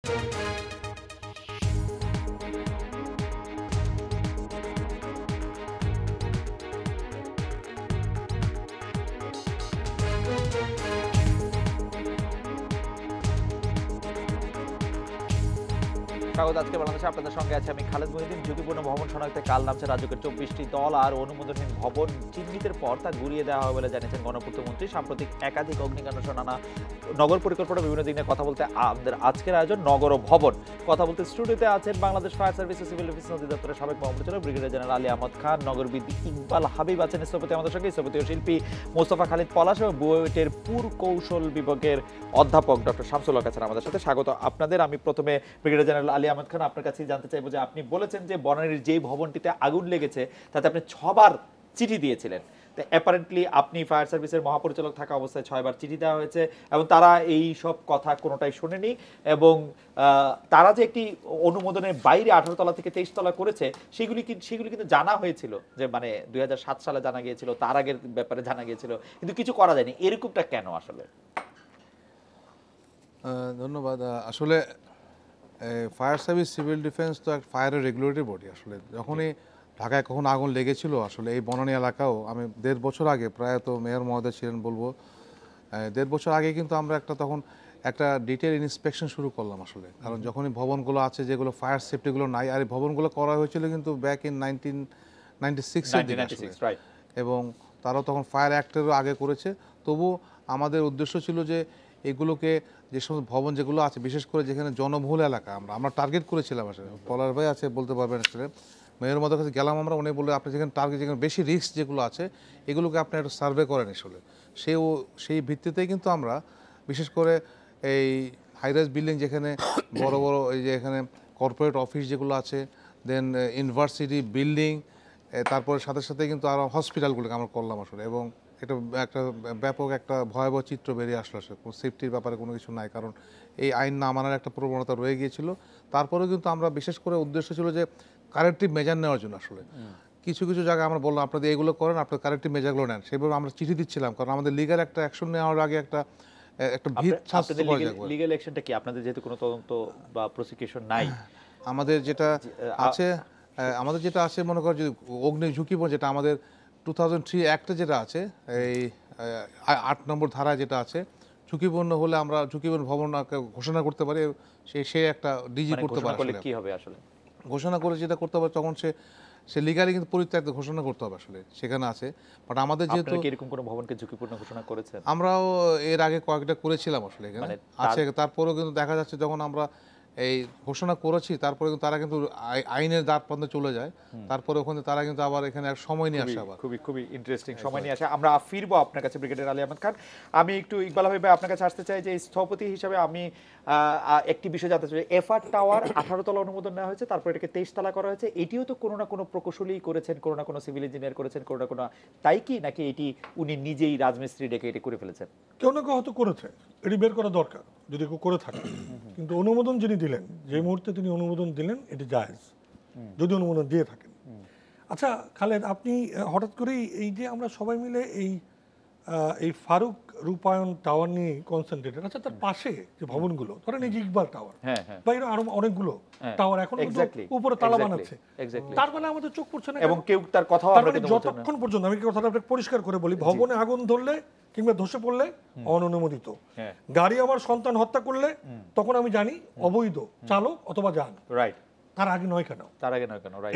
স্বাগত। আজকে বাংলাদেশে আপনাদের সঙ্গে আছে আমি খালেদ মহিউদ্দিন। ঝুঁকিপূর্ণ ভবন শনাক্তে কাল নামছে রাজ্যের ২৪টি দল। আর অনুমোদনহীন ভবন চিহ্নিতের পর তা ঘুরিয়ে দেওয়া হবে বলে জানিয়েছেন গণপূর্তমন্ত্রী। সাম্প্রতিক একাধিক অগ্নিকাণ্ড শোনানা নগর পরিকল্পনা বিভিন্ন দিক নিয়ে কথা বলতে আমাদের আজকের আয়োজন নগর ও ভবন। কথা বলতে স্টুডিওতে আছেন বাংলাদেশ ফায়ার সার্ভিস ও সিভিল ডিফেন্স অধিদপ্তরের সাবেক মহাপরিচালক ব্রিগেডিয়ার জেনারেল আলী আহমদ খান, নগরবিদ ইকবাল হাবিব আছেন স্থপতি আমাদের সঙ্গে, স্থপতি ও শিল্পী মোস্তফা খালিদ পলাশ এবং বুয়েটের পুরকৌশল বিভাগের অধ্যাপক ডক্টর শামসুল হক আছেন আমাদের সাথে। স্বাগত আপনাদের। আমি প্রথমে ব্রিগেডিয়ার জেনারেল আলী আহমদ খান আপনার কাছে জানতে চাইবো যে আপনি বলেছেন যে বনানীর যেই ভবনটিতে আগুন লেগেছে তাতে আপনি 6 বার চিঠি দিয়েছিলেন। তো অ্যাপারেন্টলি আপনি ফায়ার সার্ভিসের মহাপরিচালক থাকা অবস্থায় 6 বার চিঠি দেওয়া হয়েছে এবং তারা এই সব কথা কোনোটাই শোনেনি এবং তারা যে একটি অনুমোদনের বাইরে 18 তলা থেকে 23 তলা করেছে সেগুলি কিন্তু জানা হয়েছিল, যে মানে 2007 সালে জানা গিয়েছিল, তার আগের ব্যাপারে জানা গিয়েছিল, কিন্তু কিছু করা যায়নি। এরকমটা কেন আসলে? ধন্যবাদ। আসলে ফায়ার সার্ভিস সিভিল ডিফেন্স তো একটা ফায়ারের রেগুলেটরি বডি। আসলে যখনই ঢাকায় কখন আগুন লেগেছিল, আসলে এই বনানী এলাকাও আমি 1.5 বছর আগে, প্রায় তো মেয়র মহোদয় ছিলেন বলবো, 1.5 বছর আগে কিন্তু আমরা তখন একটা ডিটেল ইন্সপেকশন শুরু করলাম আসলে। কারণ যখনই ভবনগুলো আছে যেগুলো ফায়ার সেফটিগুলো নাই, আর এই ভবনগুলো করা হয়েছিল কিন্তু ব্যাক ইন 1996 এর দিকে আসলে, এবং তারাও তখন ফায়ার অ্যাক্টেরও আগে করেছে। তবু আমাদের উদ্দেশ্য ছিল যে এগুলোকে, যে সমস্ত ভবন যেগুলো আছে বিশেষ করে যেখানে জনবহুল এলাকা আমরা টার্গেট করেছিলাম আসলে। পলাশ ভাই আছে বলতে পারবেন আসলে, মেয়র মধ্যে কাছে গেলাম আমরা, উনি বলে আপনি যেখানে টার্গেট, যেখানে বেশি রিস্ক যেগুলো আছে এগুলোকে আপনি একটা সার্ভে করেন আসলে। সেই ভিত্তিতেই কিন্তু আমরা বিশেষ করে এই হাইরাইজ বিল্ডিং, যেখানে বড় বড় এই যে এখানে কর্পোরেট অফিস যেগুলো আছে, দেন ইউনিভার্সিটি বিল্ডিং, তারপরে সাথে সাথে কিন্তু আরও হসপিটালগুলোকে আমরা করলাম আসলে। এবং এটা একটা ব্যাপক একটা ভয়াবহ চিত্র বেরিয়ে আসলো আসলে। সেফটির ব্যাপারে কোনো কিছু নাই, কারণ এই আইন না মানার একটা প্রবণতা রয়ে গিয়েছিল। তারপরেও কিন্তু আমরা বিশেষ করে উদ্দেশ্য ছিল যে কারেক্টিভ মেজার নেওয়ার জন্য আসলে। কিছু কিছু জায়গায় আমরা বললাম আপনাদের এইগুলো করেন, আপনার কারেক্টিভ মেজারগুলো নেন, সেভাবে আমরা চিঠি দিচ্ছিলাম। কারণ আমাদের লিগাল একটা অ্যাকশন নেওয়ার আগে একটা ভিত স্বাস্থ্য লিগ্যাল অ্যাকশনটা কি আপনাদের, যেহেতু কোনো তদন্ত বা প্রসিকিউশন নাই? আমাদের যেটা আছে মনে কর যে অগ্নি ঝুঁকি, যেটা আমাদের 2003 অ্যাক্টে যেটা আছে, এই 8 নম্বর ধারায় যেটা আছে, ঝুঁকিপূর্ণ হলে আমরা ঝুঁকিপূর্ণ ভবন ঘোষণা করতে পারি। সে একটা ডিজি করতে পারে। কি হবে আসলে ঘোষণা করে যেটা করতে পারে, তখন সে লিগালি কিন্তু পরিত্যক্ত ঘোষণা করতে হবে আসলে, সেখানে আছে। বাট আমাদের যেহেতু এরকম কোনো ভবনকে ঝুঁকিপূর্ণ ঘোষণা করেছেন, আমরাও এর আগে কয়েকটা করেছিলাম আসলে এখানে আছে। তারপরেও কিন্তু দেখা যাচ্ছে যখন আমরা এই ঘোষণা করেছি, তারপরে কিন্তু তারা কিন্তু আইনের দ্বার পর্যন্ত চলে যায়। তারপরে ওখানে তারা কিন্তু আবার এখানে এক সময় নিয়ে আসে, আবার খুবই ইন্টারেস্টিং সময় নিয়ে আসে। আমরা ফিরবো আপনার কাছে ব্রিগেডিয়ার আলী আহমদ খান। আমি একটু ইকবাল হাবিব ভাই আপনার কাছে আসতে চাই যে স্থপতি হিসাবে আমি একটি বিষয় জানতে চাই। এফআর টাওয়ার 18 তলা অনুমোদন নেওয়া হয়েছে, তারপর এটাকে 23 তলা করা হয়েছে। এটিও তো কোনো না কোনো প্রকৌশলী করেছেন, কোনো না কোনো সিভিল ইঞ্জিনিয়ার করেছেন, কোনো না কোনো, তাই কি নাকি এটি উনি নিজেই রাজমিস্ত্রি ডেকে এটি করে ফেলেছেন? কেউ না কেউ হয়তো করেছে, এটি বের করা দরকার যদি কেউ করে থাকে। কিন্তু অনুমোদন যিনি দিলেন, যে মুহূর্তে তিনি অনুমোদন দিলেন, এটি জায়েজ যদি অনুমোদন দিয়ে থাকেন। আচ্ছা খালেদ, আপনি হঠাৎ করেই এই যে আমরা সবাই মিলে এই ফারুক রূপায়ণ টাওয়ার নিয়ে কনসেন্ট্রেটেড, আচ্ছা তার পাশে যে ভবনগুলো, ধরেন এই যে ইকবাল টাওয়ার বা আরো অনেকগুলো টাওয়ার এখন উপরে তালা বানাচ্ছে, তার মানে আমাদের চোখ পড়ছে না, এবং কেউ তার কথা, যতক্ষণ পর্যন্ত, আমি কথাটা পরিষ্কার করে বলি, ভবনে আগুন ধরলে কিংবা ধসে পড়লে অননুমোদিত, গাড়ি আমার সন্তান হত্যা করলে তখন আমি জানি অবৈধ চালক অথবা যান, তার আগে নয় কেন?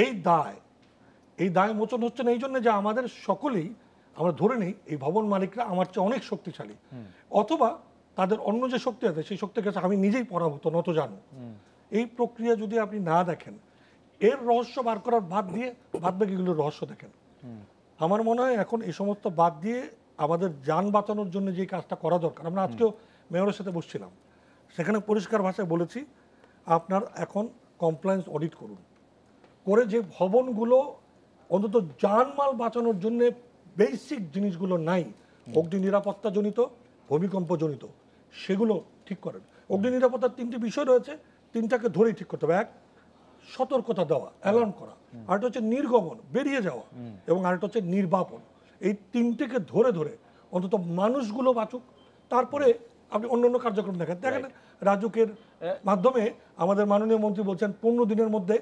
এই দায় মোচন হচ্ছে না এই জন্য যে আমাদের সকলেই আমরা ধরে নেই এই ভবন মালিকরা আমার চেয়ে অনেক শক্তিশালী, অথবা তাদের অন্য যে শক্তি আছে সেই শক্তির কাছে আমি নিজেই পরাভূত নত জানো। এই প্রক্রিয়া যদি আপনি না দেখেন, এর রহস্য বার করার বাদ বাকিগুলোর রহস্য দেখেন। আমার মনে হয় এখন এই সমস্ত বাদ দিয়ে আমাদের যান বাঁচানোর জন্য যে কাজটা করা দরকার, আমরা আজকেও মেয়রের সাথে বসছিলাম, সেখানে পরিষ্কার ভাষায় বলেছি আপনার এখন কমপ্লায়েন্স অডিট করুন, করে যে ভবনগুলো অন্তত জানমাল বাঁচানোর জন্য বেসিক জিনিসগুলো নাই, অগ্নি নিরাপত্তাজনিত, ভূমিকম্পজনিত, সেগুলো ঠিক করেন। অগ্নি নিরাপত্তার 3টি বিষয় রয়েছে, 3টাকে ধরেই ঠিক করতে হবে। এক, সতর্কতা দেওয়া, অ্যালার্ম করা, আরেকটা হচ্ছে নির্গমন, বেরিয়ে যাওয়া, এবং আরেকটা হচ্ছে নির্বাপন। এই 3টিকে ধরে অন্তত মানুষগুলো বাঁচুক, তারপরে আপনি অন্য কার্যক্রম দেখেন। রাজুকের মাধ্যমে আমাদের মাননীয় মন্ত্রী বলছেন 15 দিনের মধ্যে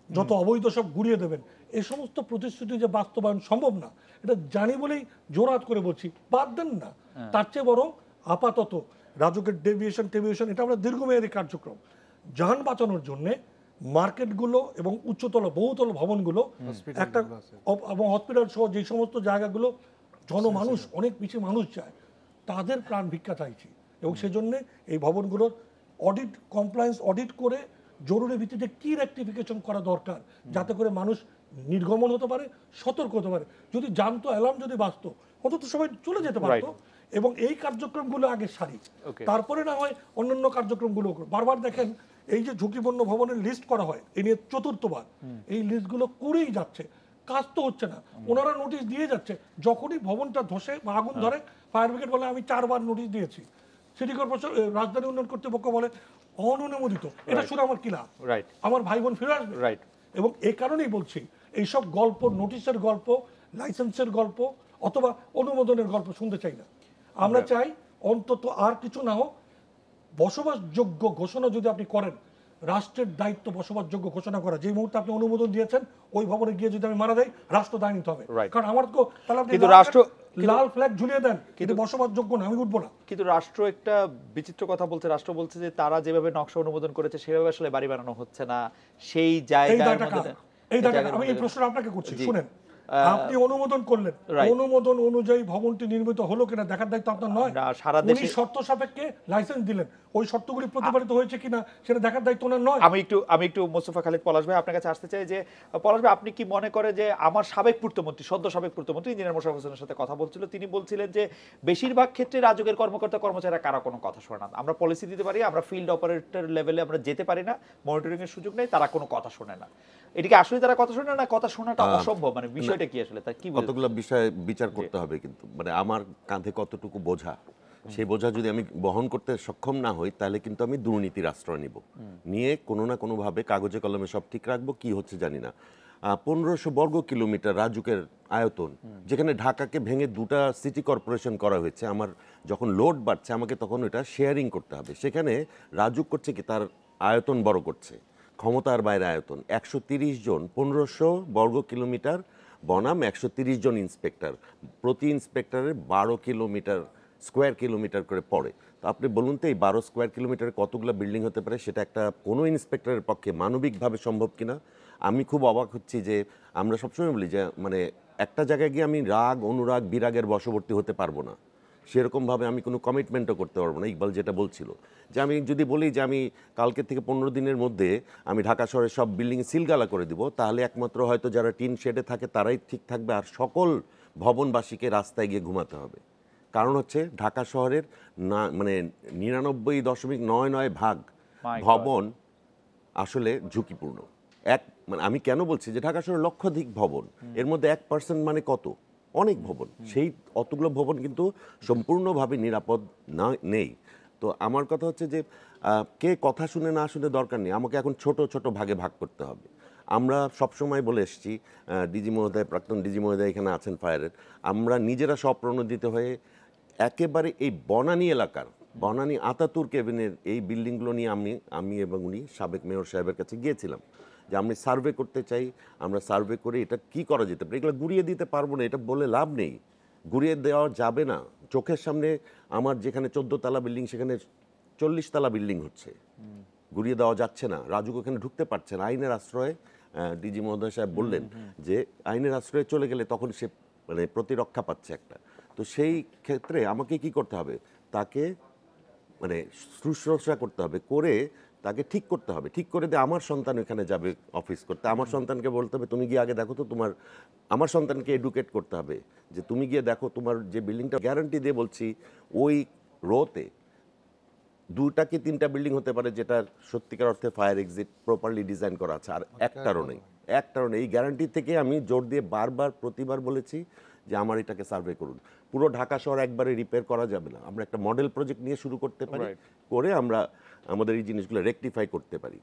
যত অবৈধ সব ঘুরিয়ে দেবেন। এই সমস্ত প্রতিশ্রুতি যে বাস্তবায়ন সম্ভব না, এটা জানি বলেই জোরহাত করে বলছি, বাদ দেন না। তার চেয়ে বরং আপাতত রাজুকের টেভিয়েশন এটা আমরা দীর্ঘমেয়াদী কার্যক্রম, যান বাঁচানোর জন্য মার্কেটগুলো এবং উচ্চতল বহুতল ভবনগুলো একটা এবং হসপিটাল সহ যে সমস্ত জায়গাগুলো জনমানুষ অনেক বেশি মানুষ যায়, তাদের প্রাণ ভিক্ষা চাইছি। এবং সেজন্য এই ভবনগুলোর অডিট কমপ্লায়েন্স অডিট করে জরুরি ভিত্তিতে কি রেকটিফিকেশন করা দরকার, যাতে করে মানুষ নির্গমন হতে পারে, সতর্ক হতে পারে। যদি জানতো, অ্যালার্ম যদি বাঁচতো, অন্তত সবাই চলে যেতে পারতো। এবং এই কার্যক্রমগুলো আগে সারি, তারপরে না হয় অন্যান্য কার্যক্রমগুলো। বারবার দেখেন এই যে ঝুঁকিপূর্ণ ভবনের লিস্ট করা হয়, এই নিয়ে চতুর্থবার এই লিস্টগুলো করেই যাচ্ছে, কাজ তো হচ্ছে না। ওনারা নোটিশ দিয়ে যাচ্ছে, যখনই ভবনটা ধসে বা আগুন ধরে ফায়ার ব্রিগেড বলে আমি 4 বার নোটিশ দিয়েছি, সিটি কর্পোরেশন রাজধানী উন্নয়ন কর্তৃপক্ষ বলে অননুমোদিত। এটা শুনে আমার কি লাভ? আমার ভাই বোন ফিরে আসবে। এবং এই কারণেই বলছি, এইসব গল্প, নোটিশের গল্প, লাইসেন্সের গল্প অথবা অনুমোদনের গল্প শুনতে চাই না। আমরা চাই অন্তত আর কিছু না হোক, বসবাসযোগ্য ঘোষণা যদি আপনি করেন, রাষ্ট্রের দায়িত্ব বসবাসযোগ্য ঘোষণা করা। যে মুহূর্তে আপনি অনুমোদন দিয়েছেন, ওই ভবনে গিয়ে যদি আমি মারা যাই, রাষ্ট্র দায় নিতে হবে। কারণ আমার তো তাহলে আপনি লাল ফ্ল্যাগ ঝুলিয়ে দেন, কিন্তু বসবাসযোগ্য না, আমি উঠবো না। কিন্তু রাষ্ট্র একটা বিচিত্র কথা বলছে। রাষ্ট্র বলছে যে তারা যেভাবে নকশা অনুমোদন করেছে সেভাবে আসলে বাড়ি বানানো হচ্ছে না। সেই জায়গায় আমি এই প্রশ্ন আপনাকে করছি, শুনেন। আপনি অনুমোদন করলেন, অনুমোদন অনুযায়ী ভবনটি নির্মিত হলো কিনা দেখার দায়িত্ব আপনার নয়। উনি শর্ত সাপেক্ষে লাইসেন্স দিলেন, ওই শর্তগুলি প্রতিপালিত হয়েছে কিনা সেটা দেখার দায়িত্ব ওনার নয়। আমি একটু মোস্তফা খালিদ পলাশ ভাই আপনার কাছে আসতে চাই যে পলাশ ভাই, আপনি কি মনে করেন যে আমার সাবেক পূর্তমন্ত্রী, সদ্য সাবেক পূর্তমন্ত্রী ইঞ্জিনিয়ার মোশাররফ হোসেনের সাথে কথা বলছিল, তিনি বলছিলেন যে বেশিরভাগ ক্ষেত্রে রাজুকের কর্মকর্তা কর্মচারীরা কারা কোনো কথা শোনে না। আমরা পলিসি দিতে পারি, আমরা ফিল্ড অপারেটর লেভেলে আমরা যেতে পারি না, মনিটরিং এর সুযোগ নেই, তারা কোনো কথা শোনে না। এটাকে আসলে তারা কথা শোনে না, কথা শোনাটা অসম্ভব, মানে বিষয়টা কি আসলে তার কি কতগুলো বিষয় বিচার করতে হবে। কিন্তু মানে আমার কাঁধে কতটুকু বোঝা, সেই বোঝা যদি আমি বহন করতে সক্ষম না হই, তাহলে কিন্তু আমি দুর্নীতির আশ্রয় নিব, নিয়ে কোনো না কোনোভাবে কাগজে কলমে সব ঠিক রাখবো। কি হচ্ছে জানি না। 1500 বর্গ কিলোমিটার রাজুকের আয়তন, যেখানে ঢাকাকে ভেঙে 2টা সিটি কর্পোরেশন করা হয়েছে। আমার যখন লোড বাড়ছে, আমাকে তখন ওটা শেয়ারিং করতে হবে। সেখানে রাজুক করছে কি, তার আয়তন বড় করছে, ক্ষমতার বাইরে আয়তন। 130 জন, 1500 বর্গ কিলোমিটার বনাম 130 জন ইন্সপেক্টর, প্রতি ইন্সপেক্টরের 12 কিলোমিটার স্কোয়ার কিলোমিটার করে পড়ে। তো আপনি বলুন তো, এই 12 স্কোয়ার কিলোমিটারে কতগুলো বিল্ডিং হতে পারে? সেটা একটা কোনো ইন্সপেক্টরের পক্ষে মানবিকভাবে সম্ভব কিনা আমি খুব অবাক হচ্ছি। যে আমরা সবসময় বলি যে মানে একটা জায়গায় গিয়ে আমি রাগ, অনুরাগ, বিরাগের বশবর্তী হতে পারবো না, সেরকমভাবে আমি কোনো কমিটমেন্টও করতে পারবো না। ইকবাল যেটা বলছিল, যে আমি যদি বলি যে আমি কালকে থেকে 15 দিনের মধ্যে আমি ঢাকা শহরের সব বিল্ডিং সিলগালা করে দিব, তাহলে একমাত্র হয়তো যারা টিন শেডে থাকে তারাই ঠিক থাকবে, আর সকল ভবনবাসীকে রাস্তায় গিয়ে ঘুমাতে হবে। কারণ হচ্ছে ঢাকা শহরের না মানে 99.99% ভবন আসলে ঝুঁকিপূর্ণ। মানে আমি কেন বলছি যে ঢাকা শহরের লক্ষাধিক ভবন, এর মধ্যে 1% মানে কত, অনেক ভবন। সেই অতগুলো ভবন কিন্তু সম্পূর্ণভাবে নিরাপদ নেই। তো আমার কথা হচ্ছে যে কে কথা শুনে না শুনে দরকার নেই, আমাকে এখন ছোট ছোট ভাগে ভাগ করতে হবে। আমরা সবসময় বলে এসেছি, ডিজি মহোদয়, প্রাক্তন ডিজি মহোদয় এখানে আছেন ফায়ারের, আমরা নিজেরা স্বপ্রণোদিত হয়ে একেবারে এই বনানী এলাকার, বনানী আতাতুর কেবিনের এই বিল্ডিংগুলো নিয়ে আমি এবং উনি সাবেক মেয়র সাহেবের কাছে গিয়েছিলাম যে আমি সার্ভে করতে চাই, আমরা সার্ভে করে এটা কি করা যেতে পারে। এগুলো গুড়িয়ে দিতে পারবো না, এটা বলে লাভ নেই, গুড়িয়ে দেওয়া যাবে না। চোখের সামনে আমার যেখানে 14 তলা বিল্ডিং, সেখানে 40 তলা বিল্ডিং হচ্ছে, গুড়িয়ে দেওয়া যাচ্ছে না। রাজুক ওখানে ঢুকতে পারছে না। আইনের আশ্রয়ে ডিজি মহোদয় সাহেব বললেন যে আইনের আশ্রয়ে চলে গেলে তখন সে মানে প্রতিরক্ষা পাচ্ছে একটা। তো সেই ক্ষেত্রে আমাকে কি করতে হবে, তাকে মানে শুশ্রূষা করতে হবে, করে তাকে ঠিক করতে হবে, ঠিক করে দিয়ে আমার সন্তান ওখানে যাবে অফিস করতে, আমার সন্তানকে বলতে হবে তুমি গিয়ে আগে দেখো তো তোমার, আমার সন্তানকে এডুকেট করতে হবে যে তুমি গিয়ে দেখো তোমার যে বিল্ডিংটা, গ্যারান্টি দিয়ে বলছি ওই রোতে 2টা কি 3টা বিল্ডিং হতে পারে যেটা সত্যিকার অর্থে ফায়ার এক্সিট প্রপারলি ডিজাইন করা আছে, আর একটারও নেই। এই গ্যারান্টি থেকে আমি জোর দিয়ে বারবার প্রতিবার বলেছি যে আমার এটাকে সার্ভে করুন। পুরো ঢাকা শহর একবারে রিপেয়ার করা যাবে না, আমরা একটা মডেল প্রজেক্ট নিয়ে শুরু করতে পারি, করে আমরা আমাদের এই জিনিসগুলো রেকটিফাই করতে পারি।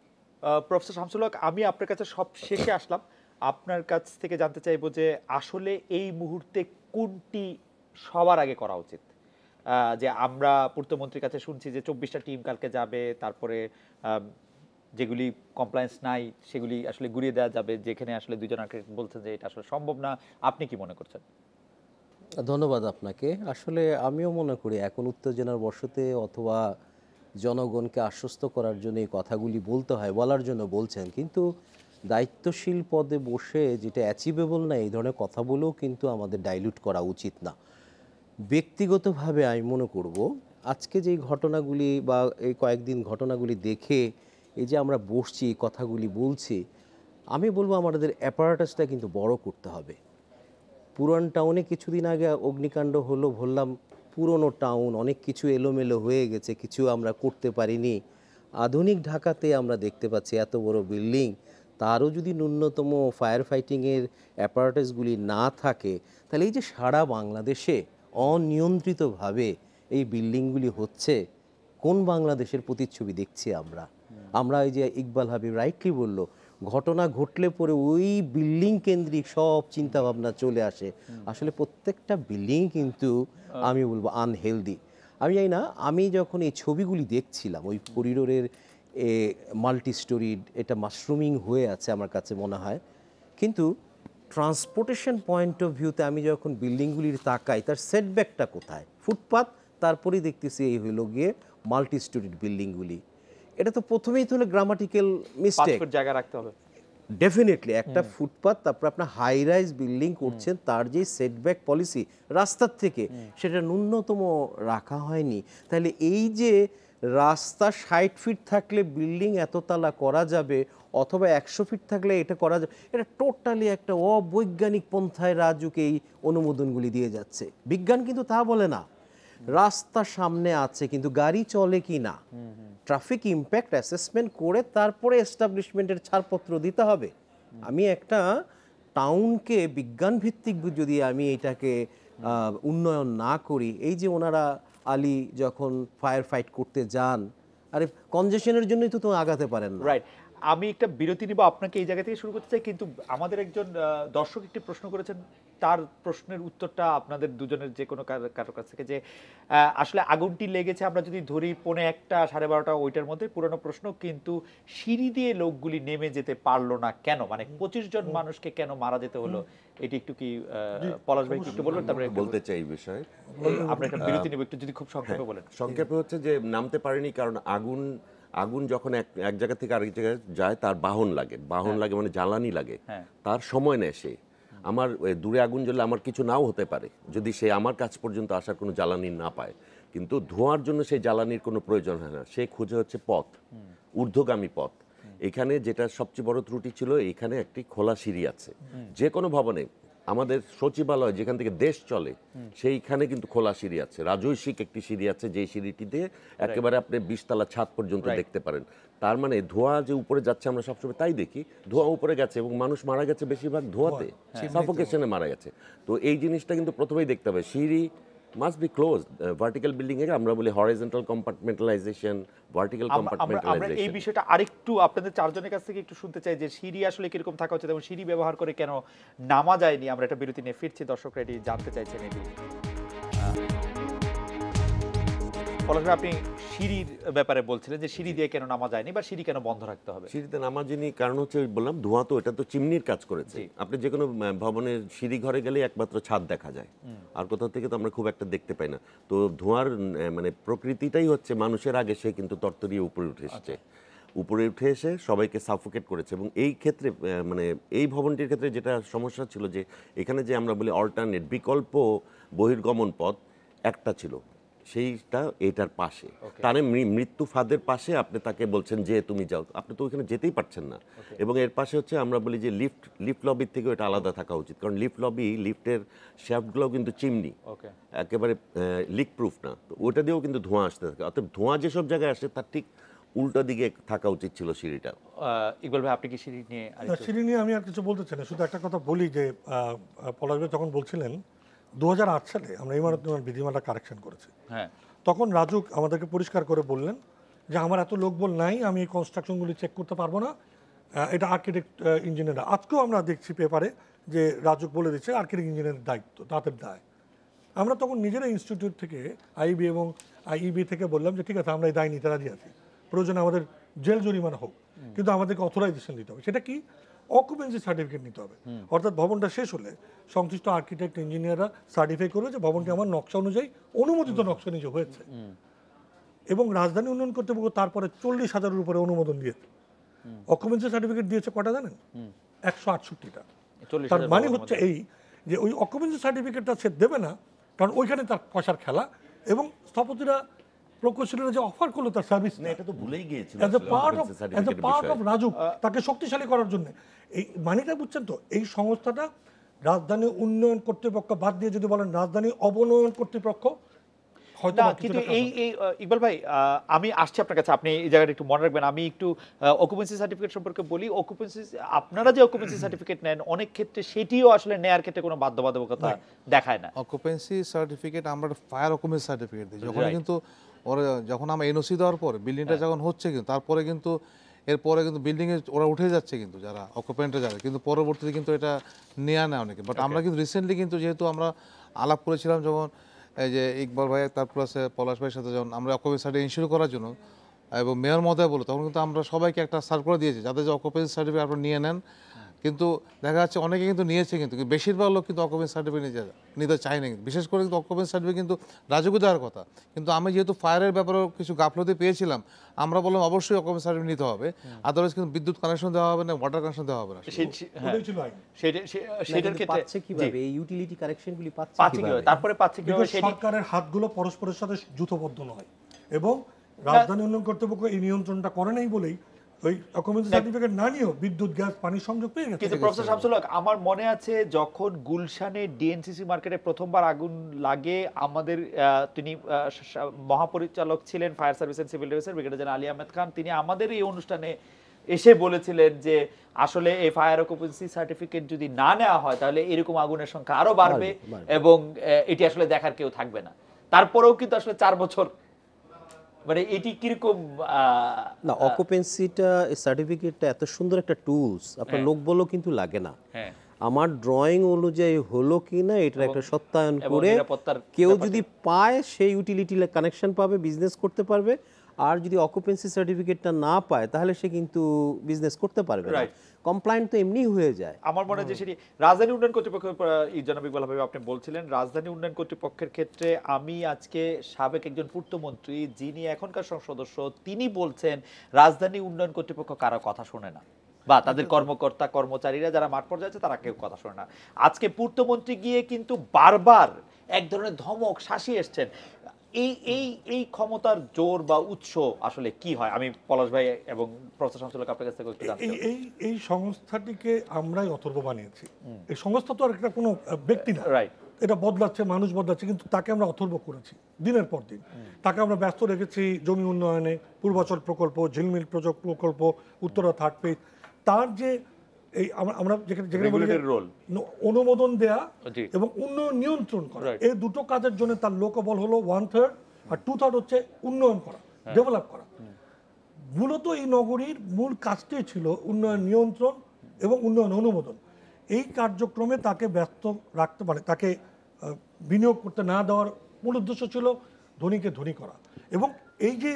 প্রফেসর শামসুল হক, আমি আপনার কাছে সব শেষে আসলাম, আপনার কাছ থেকে জানতে চাইবো যে আসলে এই মুহূর্তে কোনটি সবার আগে করা উচিত? যে আমরা পূর্তমন্ত্রীর কাছে শুনছি যে 24টা টিম কালকে যাবে, তারপরে যেগুলি কমপ্লায়েন্স নাই সেগুলি আসলে ঘুরিয়ে দেওয়া যাবে, যেখানে আসলে দুজন আর্কিটেক্ট বলছেন যে এটা আসলে সম্ভব না। আপনি কি মনে করছেন? ধন্যবাদ আপনাকে। আসলে আমিও মনে করি এখন উত্তেজনার বশতে অথবা জনগণকে আশ্বস্ত করার জন্য এই কথাগুলি বলতে হয়, বলার জন্য বলছেন। কিন্তু দায়িত্বশীল পদে বসে যেটা অ্যাচিভেবল না এই ধরনের কথা বলেও কিন্তু আমাদের ডাইলিউট করা উচিত না। ব্যক্তিগতভাবে আমি মনে করব আজকে যেই ঘটনাগুলি বা এই কয়েকদিন ঘটনাগুলি দেখে এই যে আমরা বসছি কথাগুলি বলছি, আমি বলবো আমাদের অ্যাপারেটাসটা কিন্তু বড় করতে হবে। পুরান টাউনে কিছুদিন আগে অগ্নিকাণ্ড হলো, বললাম পুরনো টাউন, অনেক কিছু এলোমেলো হয়ে গেছে, কিছু আমরা করতে পারিনি। আধুনিক ঢাকাতে আমরা দেখতে পাচ্ছি এত বড় বিল্ডিং, তারও যদি ন্যূনতম ফায়ার ফাইটিংয়ের অ্যাপারেটাসগুলি না থাকে, তাহলে এই যে সারা বাংলাদেশে অনিয়ন্ত্রিতভাবে এই বিল্ডিংগুলি হচ্ছে, কোন বাংলাদেশের প্রতিচ্ছবি দেখছি আমরা? আমরা এই যে ইকবাল হাবিব রাইটলি বলল, ঘটনা ঘটলে পরে ওই বিল্ডিং কেন্দ্রিক সব চিন্তা ভাবনা চলে আসে। আসলে প্রত্যেকটা বিল্ডিং কিন্তু আমি বলবো আনহেলদি। আমি জানি না, আমি যখন এই ছবিগুলি দেখছিলাম ওই করিডোরের মাল্টি স্টোরিড, এটা মাশরুমিং হয়ে আছে আমার কাছে মনে হয়, কিন্তু ট্রান্সপোর্টেশন পয়েন্ট অফ ভিউতে আমি যখন বিল্ডিংগুলির তাকাই, তার সেটব্যাকটা কোথায়? ফুটপাথ, তারপরেই দেখতেছি এই হইল গিয়ে মাল্টি স্টোরিড বিল্ডিংগুলি। এটা তো প্রথমেই তো হলো গ্রামাটিক্যাল 5 মিস্টেক। ফুট জায়গা রাখতে হবে। ডেফিনেটলি একটা ফুটপাথ, তারপর আপনার হাই রাইজ বিল্ডিং করছেন, তার যে সেটব্যাক পলিসি রাস্তার থেকে, সেটা ন্যূনতম রাখা হয়নি। তাহলে এই যে রাস্তা 60 ফিট থাকলে বিল্ডিং এততলা করা যাবে, অথবা 100 ফিট থাকলে এটা করা যাবে, এটা টোটালি একটা অবৈজ্ঞানিক পন্থায় রাজুকে এই অনুমোদনগুলি দিয়ে যাচ্ছে। বিজ্ঞান কিন্তু তা বলে না। রাস্তা সামনে আছে, কিন্তু গাড়ি চলে কি না, ট্রাফিক ইম্প্যাক্ট অ্যাসেসমেন্ট করে তারপরে এস্টাবলিশমেন্টের ছাড়পত্র দিতে হবে। আমি একটা টাউনকে বিজ্ঞান ভিত্তিক যদি আমি এটাকে উন্নয়ন না করি, এই যে ওনারা আলী যখন ফায়ার ফাইট করতে যান, আরে কনজেশনের জন্যই তো আগাতে পারেন না। রাইট। আমি একটা বিরতি নিব, আপনাকে এই জায়গা থেকে শুরু করতে চাই, কিন্তু আমাদের একজন দর্শক একটি প্রশ্ন করেছেন, তার প্রশ্নের উত্তরটা আপনাদের দুজনের যে কোনো কারোর কাছ থেকে, যে আসলে আগুনটি লেগেছে আমরা যদি ধরি 1:45 12:30 ওইটার মধ্যে, পুরনো প্রশ্ন, কিন্তু সিঁড়ি দিয়ে লোকগুলি নেমে যেতে পারলো না কেন? মানে 25 জন মানুষকে কেন মারা যেতে হলো? এটি একটু কি পলাশ ভাই একটু বলবেন, তারপরে বলতে চাই এই বিষয়ে। আমরা একটা বিরতি নিব, একটু যদি খুব সংক্ষেপে বলেন। সংক্ষেপে হচ্ছে যে নামতে পারেনি কারণ আগুন যখন এক জায়গা থেকে আরেক জায়গায় যায়, তার বাহন লাগে মানে জ্বালানি লাগে, তার সময় নেয় সে। আমার দূরে আগুন জ্বললে আমার কিছু নাও হতে পারে যদি সে আমার কাছ পর্যন্ত আসার কোনো জ্বালানি না পায়, কিন্তু ধোঁয়ার জন্য সেই জ্বালানির কোনো প্রয়োজন হয় না। সে খুঁজে হচ্ছে পথ, ঊর্ধ্বগামী পথ। এখানে যেটা সবচেয়ে বড় ত্রুটি ছিল, এখানে একটি খোলা সিঁড়ি আছে যে কোনো ভবনে। আমাদের সচিবালয় যেখান থেকে দেশ চলে, সেইখানে কিন্তু খোলা সিঁড়ি আছে, রাজৈশিক একটি সিঁড়ি আছে, যে সিঁড়িটিতে একেবারে আপনি 20 তলা ছাদ পর্যন্ত দেখতে পারেন। তার মানে ধোঁয়া যে উপরে যাচ্ছে আমরা সবসময় তাই দেখি, ধোঁয়া উপরে গেছে এবং মানুষ মারা গেছে বেশিরভাগ ধোঁয়াতে, সাফোকেশনে মারা গেছে। তো এই জিনিসটা কিন্তু প্রথমেই দেখতে হবে। সিঁড়ি must be close. Vertical building এর আমরা বলি হরাইজন্টাল কম্পার্টমেন্টালাইজেশন, ভার্টিক্যাল আমরা কম্পার্টমেন্টালাইজেশন। এই বিষয়টা আরেকটু আপনাদের চারজনের কাছ থেকে একটু শুনতে চাই, যে সিঁড়ি আসলে কিরকম থাকা উচিত এবং সিঁড়ি ব্যবহার করে কেন নামা যায়নি। আমরা একটা বিরতি নিয়ে ফিরছি, দর্শকরা এটি জানতে চাইছেন। এটি পলাশ ভাই, আপনি সিঁড়ির ব্যাপারে বলছিলেন যে সিঁড়ি দিয়ে কেন নামা যায়নি বা সিঁড়ি কেন বন্ধ রাখতে হবে? সিঁড়িতে নামা যিনি কারণ হচ্ছে বললাম ধোঁয়া, তো এটা তো চিমনির কাজ করেছে। আপনি যে কোনো ভবনের সিঁড়ি ঘরে গেলে একমাত্র ছাদ দেখা যায়, আর কোথাও থেকে তো আমরা খুব একটা দেখতে পাই না। তো ধোঁয়ার মানে প্রকৃতিটাই হচ্ছে মানুষের আগে সে কিন্তু তরতরিয়ে উপরে উঠে এসেছে, উপরে উঠে এসে সবাইকে সাফোকেট করেছে। এবং এই ক্ষেত্রে মানে এই ভবনটির ক্ষেত্রে যেটা সমস্যা ছিল, যে এখানে যে আমরা বলি অল্টারনেট বিকল্প বহির্গমন পথ একটা ছিল, সেইটা এটার পাশে, তার মৃত্যু ফাঁদের পাশে আপনি তাকে বলছেন যে তুমি যাও, আপনি তো ওইখানে যেতেই পারছেন না। এবং এর পাশে হচ্ছে আমরা বলি যে লিফট লবির থেকে এটা আলাদা থাকা উচিত, কারণ লিফটের শ্যাফটগুলো কিন্তু চিমনি, একেবারে লিক প্রুফ না। তো ওটা দিয়েও কিন্তু ধোঁয়া আসতে থাকে। অর্থাৎ ধোঁয়া যেসব জায়গায় আসে তার ঠিক উল্টো দিকে থাকা উচিত ছিল সিঁড়িটা। ইকবাল ভাই, আপনি কি সিঁড়ি নিয়ে? সিঁড়ি নিয়ে আমি আর কিছু বলতে চাই না, শুধু একটা কথা বলি যে পলাশ ভাই যখন বলছিলেন 2008 সালে আমরা ইমারত নির্মাণ বিধিমালা কারেকশন করেছি, তখন রাজুক আমাদেরকে পরিষ্কার করে বললেন যে আমার এত লোকবল নাই, আমি এই কনস্ট্রাকশনগুলি চেক করতে পারবো না, এটা আর্কিটেক্ট ইঞ্জিনিয়ার। আজকেও আমরা দেখছি পেপারে যে রাজুক বলে দিচ্ছে আর্কিটেক্ট ইঞ্জিনিয়ারের দায়িত্ব, তাদের দায়। আমরা তখন নিজেরা ইনস্টিটিউট থেকে আইবি এবং আইইবি থেকে বললাম যে ঠিক আছে আমরা এই দায় নিতে রাজি আছি, প্রয়োজনে আমাদের জেল জরিমানা হোক, কিন্তু আমাদেরকে অথরাইজেশন দিতে হবে। সেটা কি? অকুপেন্সি সার্টিফিকেট নিতে হবে। অর্থাৎ ভবনটা শেষ হলে সংশ্লিষ্ট আর্কিটেক্ট ইঞ্জিনিয়াররা সার্টিফাই করবে যে ভবনটি আমার নকশা অনুযায়ী অনুমোদিত নকশা নিজে হয়েছে। এবং রাজধানী উন্নয়ন কর্তৃপক্ষ তারপরে 40,000-এর উপরে অনুমোদন দিয়েছে। অকুপেন্সি সার্টিফিকেট দিয়েছে কটা জানেন? 168টা। তার মানে হচ্ছে এই যে ওই অকুপেন্সি সার্টিফিকেটটা সে দেবে না, কারণ ওইখানে তার পয়সার খেলা, এবং স্থপতিরা প্রকৌশলীরা যে অফার করলো তার সার্ভিস না, এটা তো ভুলেই গিয়েছিল as a part of RAJUK, তাকে শক্তিশালী করার জন্য। এই মানিটা বুঝছেন তো? এই সংস্থাটা রাজধানী উন্নয়ন কর্তৃপক্ষ বাদ দিয়ে যদি বলেন রাজধানী অবনয়ন কর্তৃপক্ষ, হয়তো না, কিন্তু এই ইকবাল ভাই, আমি আসছি আপনার কাছে, আপনি এই জায়গাটা একটু মনে রাখবেন। আমি একটু অকুপেন্সি সার্টিফিকেট সম্পর্কে বলি। অকুপেন্সি, আপনারা যে অকুপেন্সি সার্টিফিকেট নেন অনেক ক্ষেত্রে সেটিও আসলে নেয়ার ক্ষেত্রে কোনো বাধ্যবাধকতা দেখায় না। অকুপেন্সি সার্টিফিকেট আমরা ফায়ার অকুপেন্সি সার্টিফিকেট দিই যখন, কিন্তু ওরা যখন আমরা এনওসি দেওয়ার পরে বিল্ডিংটা যখন হচ্ছে, কিন্তু তারপরে কিন্তু এরপরে কিন্তু বিল্ডিং এ ওরা উঠে যাচ্ছে, কিন্তু যারা অকুপেন্টে যাবে, কিন্তু পরবর্তীতে কিন্তু এটা নেওয়া নেয় অনেকে। বাট আমরা কিন্তু রিসেন্টলি কিন্তু যেহেতু আমরা আলাপ করেছিলাম যখন এই যে ইকবাল ভাই তারপর আছে পলাশ ভাইয়ের সাথে, যখন আমরা অকুপেন্সি সার্টিফিকেট ইস্যু করার জন্য এবং মেয়র মহোদয় বলো, তখন কিন্তু আমরা সবাইকে একটা সার্কুলার দিয়েছি যাতে যে অকুপেন্সি সার্টিফিকেট আপনারা নিয়ে নেন। কিন্তু দেখা যাচ্ছে অনেকে কিন্তু নিয়েছে, কিন্তু বেশিরভাগ লোক কিন্তু অকুপেন্সি সার্টিফিকেট নিতে চায় না। বিশেষ করে কিন্তু অকুপেন্সি সার্টিফিকেট কিন্তু রাজুকে দেওয়ার কথা, কিন্তু আমি যেহেতু ফায়ারের ব্যাপারেও কিছু গাফলতি পেয়েছিলাম, আমরা বললাম অবশ্যই অকুপেন্সি সার্টিফিকেট নিতে হবে, আদারওয়াইজ কিন্তু বিদ্যুৎ কানেকশন দেওয়া হবে না, ওয়াটার কানেকশন দেওয়া হবে না। সেটার ক্ষেত্রে পাচ্ছে কিভাবে এই ইউটিলিটি কানেকশনগুলি পাচ্ছে কিভাবে, তারপরে পাচ্ছে কিভাবে? সরকারের হাতগুলো পরস্পরের সাথে যুথবদ্ধ নয়, এবং রাজধানী উন্নয়ন কর্তৃপক্ষ এই নিয়ন্ত্রণটা করে নাই বলেই ওই অকুপেন্সি সার্টিফিকেট না নিয়েও বিদ্যুৎ, গ্যাস, পানির সংযোগ পেয়ে গেছে। কিন্তু প্রফেসর শামসুল হক, আমার মনে আছে যখন গুলশানে ডিএনসিসি মার্কেটে প্রথমবার আগুন লাগে, আমাদের তিনি মহাপরিচালক ছিলেন ফায়ার সার্ভিস এন্ড সিভিল ডিফেন্সের ব্রিগেডিয়ার জেনারেল আলী আহমেদ খান, তিনি আমাদের এই অনুষ্ঠানে এসে বলেছিলেন যে আসলে এই ফায়ার অকুপেন্সি সার্টিফিকেট যদি না নেওয়া হয় তাহলে এরকম আগুনের সংখ্যা আরো বাড়বে এবং এটি আসলে দেখার কেউ থাকবে না। তারপরেও কিন্তু আসলে 4 বছর, মানে এটি কিরকম? না, অকুপেন্সিটা সার্টিফিকেটটা এত সুন্দর একটা টুলস, আপনার লোক বলও কিন্তু লাগে না। আমার ড্রয়িং অনুযায়ী হলো কিনা এটার একটা সত্যায়ন করে কেউ যদি পায় সেই ইউটিলিটি কানেকশন পাবে, বিজনেস করতে পারবে। আর যদি অকুপেন্সি সার্টিফিকেটটা না পায় তাহলে সে কিন্তু বিজনেস করতে পারবে না। কমপ্লায়েন্ট তো এমনি হয়ে যায়। আমার মনে হয় যে সেটি রাজধানী উন্নয়ন কর্তৃপক্ষের জনাব ইকবাল হাবিব আপনি বলছিলেন, রাজধানী উন্নয়ন কর্তৃপক্ষের ক্ষেত্রে আমি আজকে সাবেক একজন পূর্তমন্ত্রী যিনি এখনকার সংসদ সদস্য, তিনি বলছেন রাজধানী উন্নয়ন কর্তৃপক্ষ কারো কথা শোনে না, বা তাদের কর্মকর্তা কর্মচারীরা যারা মাঠ পর্যায়ে আছে তারা কেউ কথা শোনে না। আজকে পূর্তমন্ত্রী গিয়ে কিন্তু বারবার এক ধরনের ধমক শাসিয়ে এসছেন। এই ক্ষমতার জোর বা উৎস আসলে কি হয়? আমি পলাশ ভাই এবং প্রফেসর শামসুল হক আপনার কাছ থেকে একটু জানতে চাই। এই সংস্থাটিকে আমরাই অথর্ব বানিয়েছি। এই সংস্থা তো আর একটা কোনো ব্যক্তি না, রাইট, এটা বদলাচ্ছে, মানুষ বদলাচ্ছে, কিন্তু তাকে আমরা অথর্ব করেছি দিনের পর দিন। তাকে আমরা ব্যস্ত রেখেছি জমি উন্নয়নে, পূর্বাচল প্রকল্প, ঝিলমিল প্রকল্প, উত্তরা থার্ড পেজ। তার যে এই আমরা যেখানে অনুমোদন দেয়া এবং উন্নয়ন নিয়ন্ত্রণ করা, এই দুটো কাজের জন্য তার লোকবল হলো 1/3, আর 2/3 হচ্ছে উন্নয়ন করা, ডেভেলপ করা। মূলত এই নগরীর মূল কাজটাই ছিল উন্নয়ন নিয়ন্ত্রণ এবং উন্নয়ন অনুমোদন। এই কার্যক্রমে তাকে ব্যস্ত রাখতে, মানে তাকে বিনিয়োগ করতে না দেওয়ার মূল উদ্দেশ্য ছিল ধনীকে ধনী করা। এবং এই যে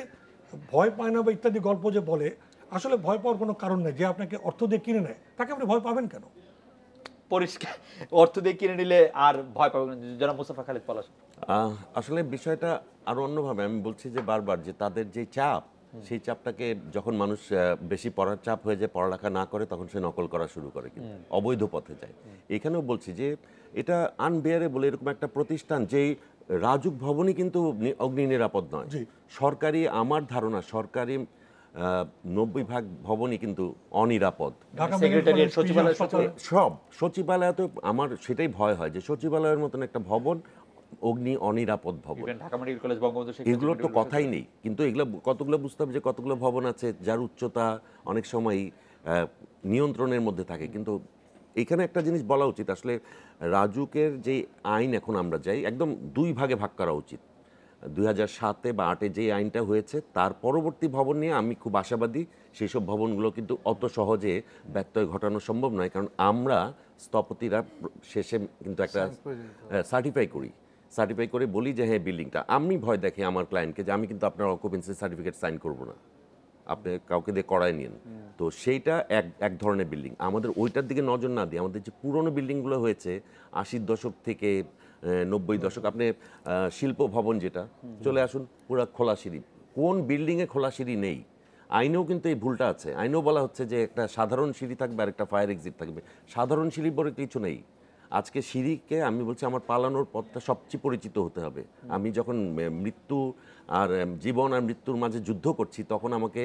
ভয় পায় না বা ইত্যাদি গল্প যে বলে, আসলে ভয় পাওয়ার কোনো কারণ নেই। যে আপনাকে অর্থ দিয়ে কিনে নেয় তাকে আপনি ভয় পাবেন কেন? পরিষ্কার, অর্থ দিয়ে কিনে নিলে আর ভয় পাবেন। জনাব মুস্তাফা খালিদ পলাশ, আসলে বিষয়টা আরো অন্যভাবে আমি বলছি যে বারবার যে তাদের যে চাপ, সেই চাপটাকে যখন মানুষ বেশি পড়ার চাপ হয়ে যায়, পড়ালেখা না করে, তখন সে নকল করা শুরু করে, কিন্তু অবৈধ পথে যায়। এখানেও বলছি যে এটা আনবেয়ারেবল, এরকম একটা প্রতিষ্ঠান যেই রাজুক ভবনই কিন্তু অগ্নি নিরাপদ নয়। সরকারি, আমার ধারণা সরকারি 90% ভবনই কিন্তু অনিরাপদ। সব সচিবালয় তো আমার সেটাই ভয় হয় যে সচিবালয়ের মতন একটা ভবন অগ্নি অনিরাপদ ভবন, এগুলোর তো কথাই নেই। কিন্তু এগুলো কতগুলো বুঝতে হবে যে কতগুলো ভবন আছে যার উচ্চতা অনেক সময় নিয়ন্ত্রণের মধ্যে থাকে। কিন্তু এখানে একটা জিনিস বলা উচিত, আসলে রাজুকের যে আইন এখন আমরা যাই, একদম 2 ভাগে ভাগ করা উচিত। 2007 বা 2008 যে আইনটা হয়েছে তার পরবর্তী ভবন নিয়ে আমি খুব আশাবাদী। সেই সব ভবনগুলো কিন্তু অত সহজে ব্যত্যয় ঘটানো সম্ভব নয়, কারণ আমরা স্থপতিরা শেষে কিন্তু একটা সার্টিফাই করি সার্টিফাই করে বলি যে হ্যাঁ বিল্ডিংটা, আমি ভয় দেখি আমার ক্লায়েন্টকে যে আমি কিন্তু আপনার অকুপেন্সি সার্টিফিকেট সাইন করবো না, আপনি কাউকে দিয়ে করায় নিন। তো সেইটা এক ধরনের বিল্ডিং। আমাদের ওইটার দিকে নজর না দিয়ে আমাদের যে পুরনো বিল্ডিংগুলো হয়েছে 80-র দশক থেকে 90-র দশক, আপনি শিল্প ভবন যেটা চলে আসুন, পুরো খোলা সিঁড়ি, কোন বিল্ডিংয়ে খোলা সিঁড়ি নেই? আইনেও কিন্তু এই ভুলটা আছে। আইনেও বলা হচ্ছে যে একটা সাধারণ সিঁড়ি থাকবে আর একটা ফায়ার এক্সিট থাকবে। সাধারণ সিঁড়ি বলে কিছু নেই। আজকে সিঁড়িকে আমি বলছি আমার পালানোর পথটা সবচেয়ে পরিচিত হতে হবে। আমি যখন মৃত্যু আর জীবন আর মৃত্যুর মাঝে যুদ্ধ করছি, তখন আমাকে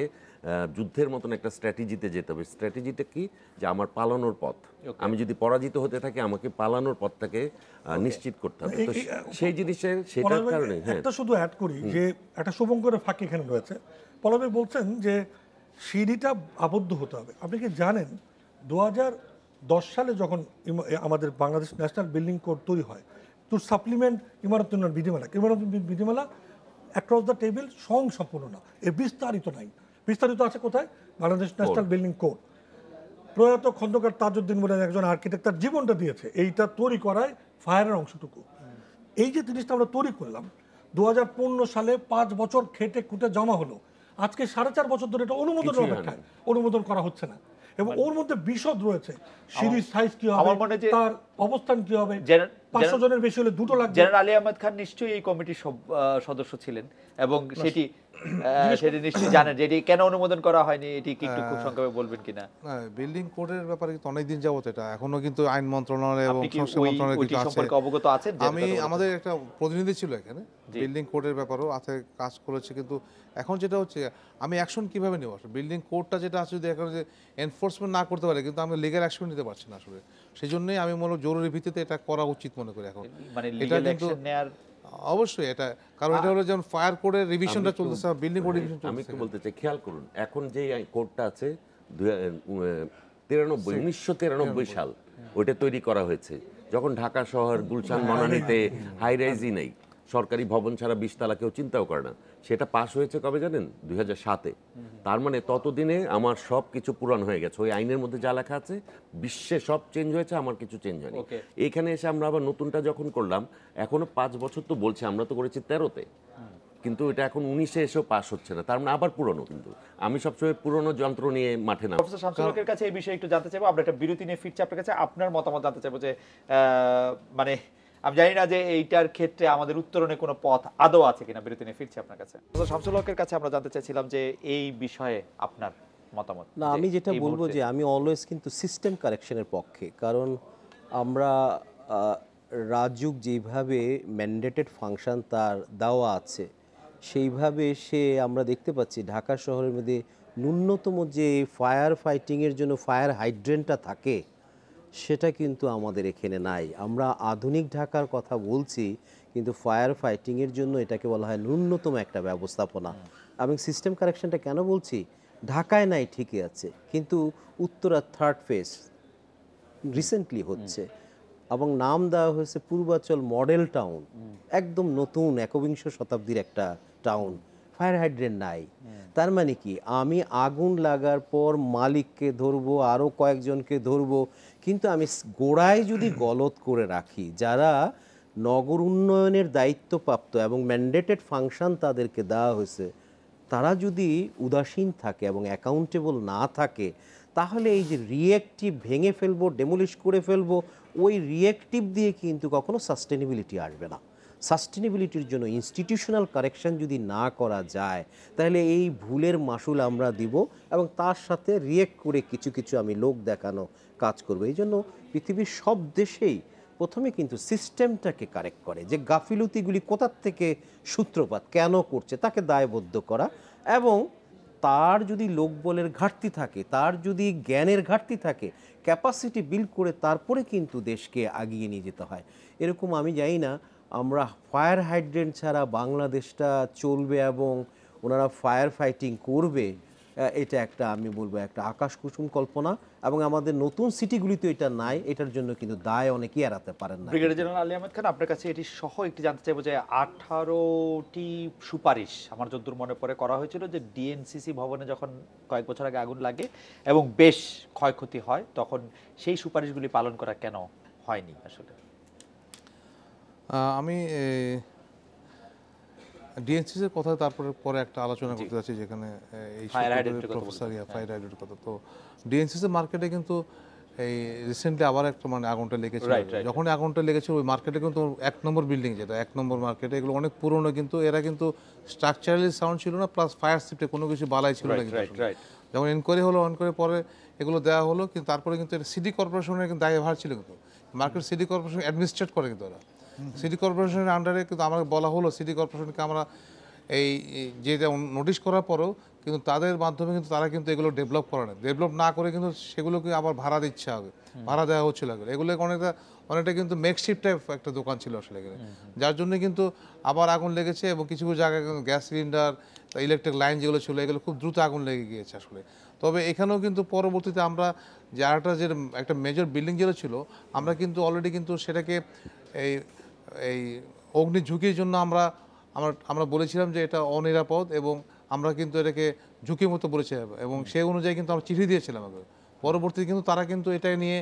যুদ্ধের মতন একটা স্ট্র্যাটেজিতে যেতে হবে। স্ট্র্যাটেজিটা কি? যে আমার পালানোর পথ। আমি যদি পরাজিত হতে থাকি, আমাকে পালানোর পথটাকে নিশ্চিত করতে হবে। তো সেই জিনিসের সেটার কারণে একটা শুধু অ্যাড করি যে একটা শুভঙ্করের ফাঁকি এখানে রয়েছে। পলাশ বলছেন যে সিঁড়িটা আবদ্ধ হতে হবে। আপনি কি জানেন 2010 সালে যখন আমাদের বাংলাদেশ ন্যাশনাল বিল্ডিং কোড তৈরি হয়, টু সাপ্লিমেন্ট ইমারত বিধিমালা, ইমারত বিধিমালা অ্যাক্রস দ্য টেবিল সম্পূর্ণ না, এর বিস্তারিত নাই। বিস্তারিত আছে কোথায়? Bangladesh national building code. প্রয়াত খন্দকার তাজউদ্দিন বলে একজন আর্কিটেক্ট তার জীবনটা দিয়েছে এইটা তৈরি করায় ফায়ারের অংশটুকু। এই যে জিনিসটা আমরা তৈরি করলাম 2015 সালে 5 বছর খেটে খুঁটে জমা হলো, আজকে 4.5 বছর ধরে এটা অনুমোদনের অপেক্ষায়, অনুমোদন করা হচ্ছে না। এবং ওর মধ্যে বিশদ রয়েছে, সিরিজ সাইজ কি হবে, তার অবস্থান কি হবে, 500 জনের বেশি হলে 2টো লাগবে। জেনারেল আলী আহমেদ খান নিশ্চয়ই এই কমিটির সদস্য ছিলেন এবং সেটি নিশ্চয়ই জানেন যে এটি কেন অনুমোদন করা হয়নি, এটি কি একটু খুব সংক্ষেপে বলবেন কিনা? বিল্ডিং কোডের ব্যাপারে কিন্তু অনেকদিন যাবত এটা এখনো কিন্তু আইন মন্ত্রণালয় এবং সংস্কার মন্ত্রণালয় ওইটি কিছু আছে। সম্পর্কে অবগত আছেন? আমি আমাদের একটা প্রতিনিধি ছিল এখানে, বিল্ডিং কোডের ব্যাপারেও আছে, কাজ করেছে। কিন্তু এখন যেটা হচ্ছে আমি অ্যাকশন কিভাবে নেব? বিল্ডিং কোডটা যেটা আছে যদি এখন যে এনফোর্সমেন্ট না করতে পারে, কিন্তু আমি লিগ্যাল অ্যাকশন নিতে পারছি না আসলে। সেই জন্যই আমি মনে জরুরি ভিত্তিতে এটা করা উচিত মনে করি এখন। মানে এটা লিগ্যাল কিন্তু অ্যাকশন নেয়ার অবশ্যই এটা, কারণ এটা হলো যেমন ফায়ার কোডের রিভিশনটা চলতেছে, বিল্ডিং কোড রিভিশন আমি চলতেছে। একটু বলতে চাই, খেয়াল করুন এখন যে কোডটা আছে 1993 সাল, ওইটা তৈরি করা হয়েছে যখন ঢাকা শহর গুলশান বনানীতে হাই রাইজই নেই, সরকারি ভবন ছাড়া 20 তলা কেউ চিন্তাও করে না। সেটা পাস হয়েছে কবে জানেন? 2007-এ। তার মানে ততদিনে আমার সব কিছু পুরান হয়ে গেছে। ওই আইনের মধ্যে যা লেখা আছে বিশ্বে সব চেঞ্জ হয়েছে, আমার কিছু চেঞ্জ হয়নি। এখানে এসে আমরা আবার নতুনটা যখন করলাম, এখনো 5 বছর তো বলছে, আমরা তো করেছি 13-তে, কিন্তু এটা এখন 19-এ এসেও পাস হচ্ছে না। তার মানে আবার পুরনো। কিন্তু আমি সবসময় পুরনো যন্ত্র নিয়ে মাঠে নাম। প্রফেসর শামসুল হকের কাছে এই বিষয়ে একটু জানতে চাইবো। আমরা একটা বিরতি নিয়ে ফিরছি আপনার কাছে, আপনার মতামত জানতে চাইবো যে মানে আমি জানি না যে এইটার ক্ষেত্রে আমাদের উত্তরণে কোনো পথ আদৌ আছে কিনা। বিরতি নিয়ে ফিরছি আপনার কাছে। প্রফেসর শামসুল হকের কাছে আমরা জানতে চাইছিলাম যে এই বিষয়ে আপনার মতামত। না, আমি যেটা বলবো যে আমি অলওয়েজ কিন্তু সিস্টেম কারেকশনের পক্ষে। কারণ আমরা রাজুক যেভাবে ম্যান্ডেটেড ফাংশন তার দেওয়া আছে, সেইভাবে সে আমরা দেখতে পাচ্ছি ঢাকা শহরের মধ্যে ন্যূনতম যে ফায়ার ফাইটিংয়ের জন্য ফায়ার হাইড্রেন্টটা থাকে, সেটা কিন্তু আমাদের এখানে নাই। আমরা আধুনিক ঢাকার কথা বলছি, কিন্তু ফায়ার ফাইটিংয়ের জন্য এটাকে বলা হয় ন্যূনতম একটা ব্যবস্থাপনা। আমি সিস্টেম কারেকশনটা কেন বলছি? ঢাকায় নাই ঠিকই আছে, কিন্তু উত্তরা 3rd ফেজ রিসেন্টলি হচ্ছে এবং নাম দেওয়া হয়েছে পূর্বাচল মডেল টাউন, একদম নতুন 21 শতাব্দীর একটা টাউন। ফায়ার হাইড্রেন্ট নাই। তার মানে কি, আমি আগুন লাগার পর মালিককে ধরবো, আরও কয়েকজনকে ধরবো, কিন্তু আমি গোড়ায় যদি গলত করে রাখি, যারা নগর উন্নয়নের দায়িত্বপ্রাপ্ত এবং ম্যান্ডেটেড ফাংশন তাদেরকে দেওয়া হয়েছে, তারা যদি উদাসীন থাকে এবং অ্যাকাউন্টেবল না থাকে, তাহলে এই যে রিয়েক্টিভ ভেঙে ফেলবো, ডেমোলিশ করে ফেলবো, ওই রিয়েক্টিভ দিয়ে কিন্তু কখনো সাস্টেনেবিলিটি আসবে না। সাস্টেনেবিলিটির জন্য ইনস্টিটিউশনাল কারেকশন যদি না করা যায়, তাহলে এই ভুলের মাসুল আমরা দিব এবং তার সাথে রিয়েক্ট করে কিছু কিছু আমি লোক দেখানো কাজ করবো। এই জন্য পৃথিবীর সব দেশেই প্রথমে কিন্তু সিস্টেমটাকে কারেক্ট করে, যে গাফিলতিগুলি কোথার থেকে সূত্রপাত, কেন করছে, তাকে দায়বদ্ধ করা, এবং তার যদি লোকবলের ঘাটতি থাকে, তার যদি জ্ঞানের ঘাটতি থাকে, ক্যাপাসিটি বিল্ড করে তারপরে কিন্তু দেশকে আগিয়ে নিয়ে যেতে হয়। এরকম আমি জানি না আমরা ফায়ার হাইড্রেন্ট ছাড়া বাংলাদেশটা চলবে এবং ওনারা ফায়ার ফাইটিং করবে, এটা একটা আমি বলবো একটা আকাশ কুসুম কল্পনা। এবং আমাদের নতুন সিটিগুলিতে এটা নাই, এটার জন্য কিন্তু দায় অনেকেই এড়াতে পারেন না। ব্রিগেডিয়ার জেনারেল আলী আহমেদ খান, আপনার কাছে এটি সহ একটি জানতে চাইবো যে 18টি সুপারিশ আমার যতদূর মনে পড়ে করা হয়েছিল যে ডিএনসিসি ভবনে যখন কয়েক বছর আগে আগুন লাগে এবং বেশ ক্ষয়ক্ষতি হয়, তখন সেই সুপারিশগুলি পালন করা কেন হয়নি আসলে? আমি ডিএনসিসির কথা তারপরে পরে একটা আলোচনা করতে যাচ্ছি, যেখানে এই Fire hydrant এর কথা প্রফেসর ফায়ার হাইড্রেটের কথা। তো ডিএনসিসি মার্কেটে কিন্তু এই রিসেন্টলি আবার একটা মানে আগুনটা লেগেছিল। যখন আগুনটা লেগেছিল ওই মার্কেটে কিন্তু 1 নম্বর বিল্ডিং, যেটা 1 নম্বর মার্কেটে, এগুলো অনেক পুরনো, কিন্তু এরা কিন্তু স্ট্রাকচারালি সাউন্ড ছিল না, প্লাস ফায়ার সেফটি কোনো কিছু বালাই ছিল না কিন্তু আসলে। যখন এনকোয়ারি হলো, এনকোয়ারি পরে এগুলো দেওয়া হলো, কিন্তু তারপরে কিন্তু সিটি কর্পোরেশনের কিন্তু দায়ভার ছিল, কিন্তু মার্কেট সিটি কর্পোরেশন অ্যাডমিনিস্ট্রেট করে কিন্তু ওরা। সিটি কর্পোরেশনের আন্ডারে কিন্তু আমাকে বলা হলো, সিটি কর্পোরেশনকে আমরা এই যেটা নোটিশ করার পরেও কিন্তু তাদের মাধ্যমে কিন্তু তারা কিন্তু এগুলো ডেভেলপ করে না, ডেভেলপ না করে কিন্তু সেগুলোকে আবার ভাড়া দিচ্ছে হবে, ভাড়া দেওয়া হচ্ছিল এগুলো অনেকটা কিন্তু মেকশিফট টাইপ একটা দোকান ছিল আসলে এখানে, যার জন্য কিন্তু আবার আগুন লেগেছে। এবং কিছু কিছু জায়গায় গ্যাস সিলিন্ডার, ইলেকট্রিক লাইন যেগুলো ছিল, এগুলো খুব দ্রুত আগুন লেগে গিয়েছে আসলে। তবে এখানেও কিন্তু পরবর্তীতে আমরা যে আরেকটা যে একটা মেজর বিল্ডিং যেটা ছিল, আমরা কিন্তু অলরেডি কিন্তু সেটাকে এই অগ্নি ঝুঁকির জন্য আমরা বলেছিলাম যে এটা অনিরাপদ, এবং আমরা কিন্তু এটাকে ঝুঁকির মতো বলেছিলাম, এবং সেই অনুযায়ী কিন্তু আমরা চিঠি দিয়েছিলাম আগে। পরবর্তীতে কিন্তু তারা কিন্তু এটা নিয়ে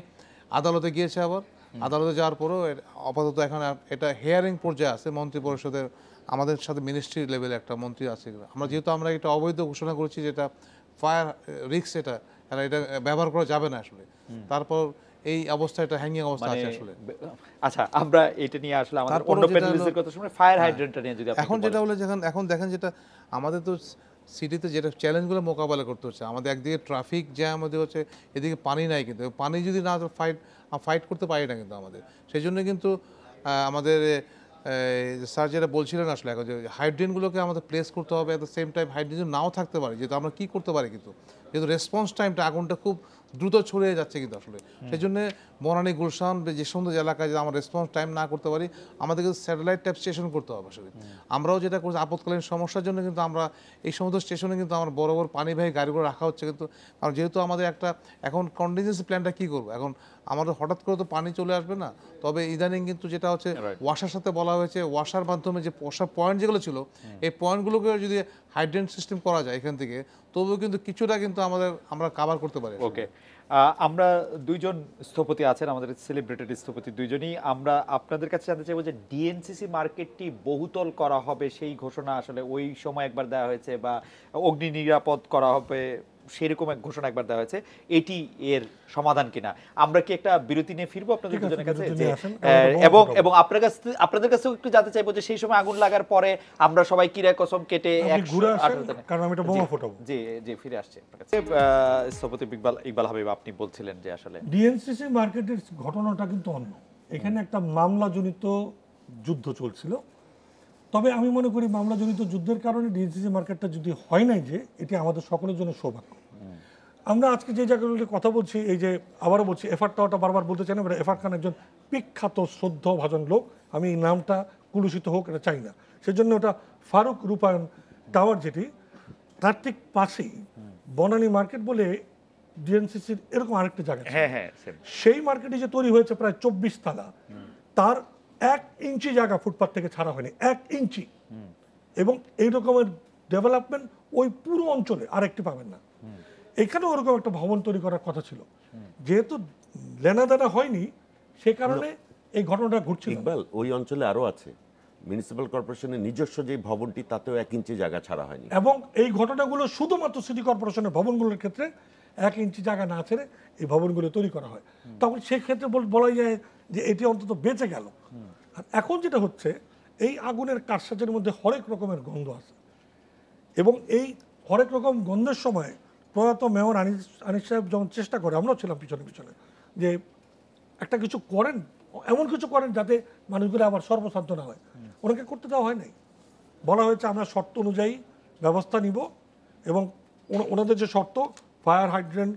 আদালতে গিয়েছে, আবার আদালতে যাওয়ার পরেও আপাতত এখন এটা হিয়ারিং পর্যায়ে আছে মন্ত্রী পরিষদের, আমাদের সাথে মিনিস্ট্রি লেভেলে একটা মন্ত্রী আছে। আমরা এটা অবৈধ ঘোষণা করেছি, যেটা ফায়ার রিস্ক, এটা ব্যবহার করা যাবে না আসলে। তারপর এই অবস্থা, এটা হ্যাঙ্গিং অবস্থা আছে আসলে। আচ্ছা, আমরা এটা নিয়ে আসলে আমাদের অন্য প্যানেলিস্টদের কথা শুনে ফায়ার হাইড্রেন্টটা নিয়ে যদি এখন যেটা হলো, এখন দেখেন যেটা আমাদের তো সিটিতে যেটা চ্যালেঞ্জগুলো মোকাবেলা করতে হচ্ছে, আমাদের একদিকে ট্রাফিক জ্যাম, আমাদের হচ্ছে এদিকে পানি নাই, কিন্তু পানি যদি না ফাইট করতে পারি না কিন্তু আমাদের, সেই জন্য কিন্তু আমাদের স্যার যেটা বলছিলেন আসলে এখন, যে হাইড্রেনগুলোকে আমাদের প্লেস করতে হবে, অ্যাট দ্য সেম টাইম হাইড্রেন নাও থাকতে পারে, যেহেতু আমরা কী করতে পারি, কিন্তু যেহেতু রেসপন্স টাইমটা আগুনটা খুব দ্রুত ছড়িয়ে যাচ্ছে কিন্তু আসলে, সেই জন্য বনানী, গুলশান, যে সমস্ত এলাকায় যদি আমরা রেসপন্স টাইম না করতে পারি, আমাদেরকে স্যাটেলাইট টাইপ স্টেশন করতে হবে আসলে। আমরাও যেটা করছি আপৎকালীন সমস্যার জন্য, কিন্তু আমরা এই সমস্ত স্টেশনে কিন্তু আমার বড় বড় পানিবাহী গাড়িগুলো রাখা হচ্ছে, কিন্তু কারণ যেহেতু আমাদের একটা এখন কন্টিনজেন্সি প্ল্যানটা কী করবো, এখন আমাদের হঠাৎ করে তো পানি চলে আসবে না। তবে ইদানিং কিন্তু যেটা হচ্ছে ওয়াশার সাথে বলা হয়েছে, ওয়াশার মাধ্যমে যে ওয়াশার পয়েন্ট যেগুলো ছিল, এই পয়েন্টগুলোকে যদি হাইড্রেন্ট সিস্টেম করা যায় এখান থেকে, তবুও কিন্তু কিছুটা কিন্তু আমরা কাভার করতে পারি। ওকে, আমরা দুইজন স্থপতি আছেন, আমাদের সেলিব্রেটেড স্থপতি দুইজনই। আমরা আপনাদের কাছে জানতে চাইবো যে ডিএনসিসি মার্কেটটি বহুতল করা হবে, সেই ঘোষণা আসলে ওই সময় একবার দেওয়া হয়েছে, বা অগ্নি নিরাপদ করা হবে সেরকম এক ঘোষণা একবার দেওয়া হয়েছে, এটি এর সমাধান কিনা? আমরা কি একটা বিরতি নিয়ে ফিরবো আপনাদের দুজনের কাছে, এবং আপনাদের কাছেও একটু জানতে চাইবো যে সেই সময় আগুন লাগার পরে আমরা সবাই কিরা কসম কেটে, কারণ আমি এটা বোমা ফোটাবো। জি জি, ফিরে আসছে আপনার কাছে। স্থপতি ইকবাল হাবিব, আপনি বলছিলেন যে আসলে ডিএনসিসি মার্কেটের ঘটনাটা কিন্তু অন্য, এখানে একটা মামলাজনিত যুদ্ধ চলছিল। তবে আমি মনে করি মামলাজনিত যুদ্ধের কারণে ডিএনসিসি মার্কেটটা যদি হয় নাই, যে এটি আমাদের সকলের জন্য সৌভাগ্য। আমরা আজকে যে জায়গাগুলোতে কথা বলছি, এই যে আবারও বলছি, এফআর টাওয়ারটা বারবার বলতে চাই না, এফআর খান একজন বিখ্যাত শ্রদ্ধাভাজন লোক, আমি এই নামটা কুলুষিত হোক এটা চাই না, সেজন্য ওটা ফারুক রূপায়ণ টাওয়ার, যেটি তার ঠিক পাশেই বনানী মার্কেট বলে ডিএনসিসির এরকম আরেকটা জায়গা, সেই মার্কেটে যে তৈরি হয়েছে প্রায় 24 তালা, তার 1 ইঞ্চি জায়গা ফুটপাথ থেকে ছাড়া হয়নি, 1 ইঞ্চি। এবং এই রকমের ডেভেলপমেন্ট ওই পুরো অঞ্চলে আরেকটি পাবেন না। এখানে ওরকম একটা ভবন তৈরি করার কথা ছিল, যেহেতু লেনাদেনা হয়নি, সে কারণে এই ঘটনাটা ঘটছিল। ইকবাল, ওই অঞ্চলে আরো আছে মিউনিসিপ্যাল কর্পোরেশনের নিজস্ব যে ভবনটি, তাতেও 1 ইঞ্চি জায়গা ছাড়া হয়নি। এবং এই ঘটনাগুলো শুধুমাত্র সিটি কর্পোরেশনের ভবনগুলোর ক্ষেত্রে 1 ইঞ্চি জায়গা না ছেড়ে এই ভবনগুলো তৈরি করা হয়, তখন সেক্ষেত্রে বলা যায় যে এটি অন্তত বেঁচে গেল। আর এখন যেটা হচ্ছে, এই আগুনের কারসাজের মধ্যে হরেক রকমের গন্ধ আছে, এবং এই হরেক রকম গন্ধের সময় প্রয়াত মেয়র আনিস সাহেব যখন চেষ্টা করে, আমরাও ছিলাম পিছনে পিছনে, যে একটা কিছু করেন, এমন কিছু করেন যাতে মানুষগুলো আবার সর্বশান্ত না হয়। ওনাকে করতে দেওয়া হয় নাই, বলা হয়েছে আমরা শর্ত অনুযায়ী ব্যবস্থা নিব, এবং ওনাদের যে শর্ত, ফায়ার হাইড্রেন্ট,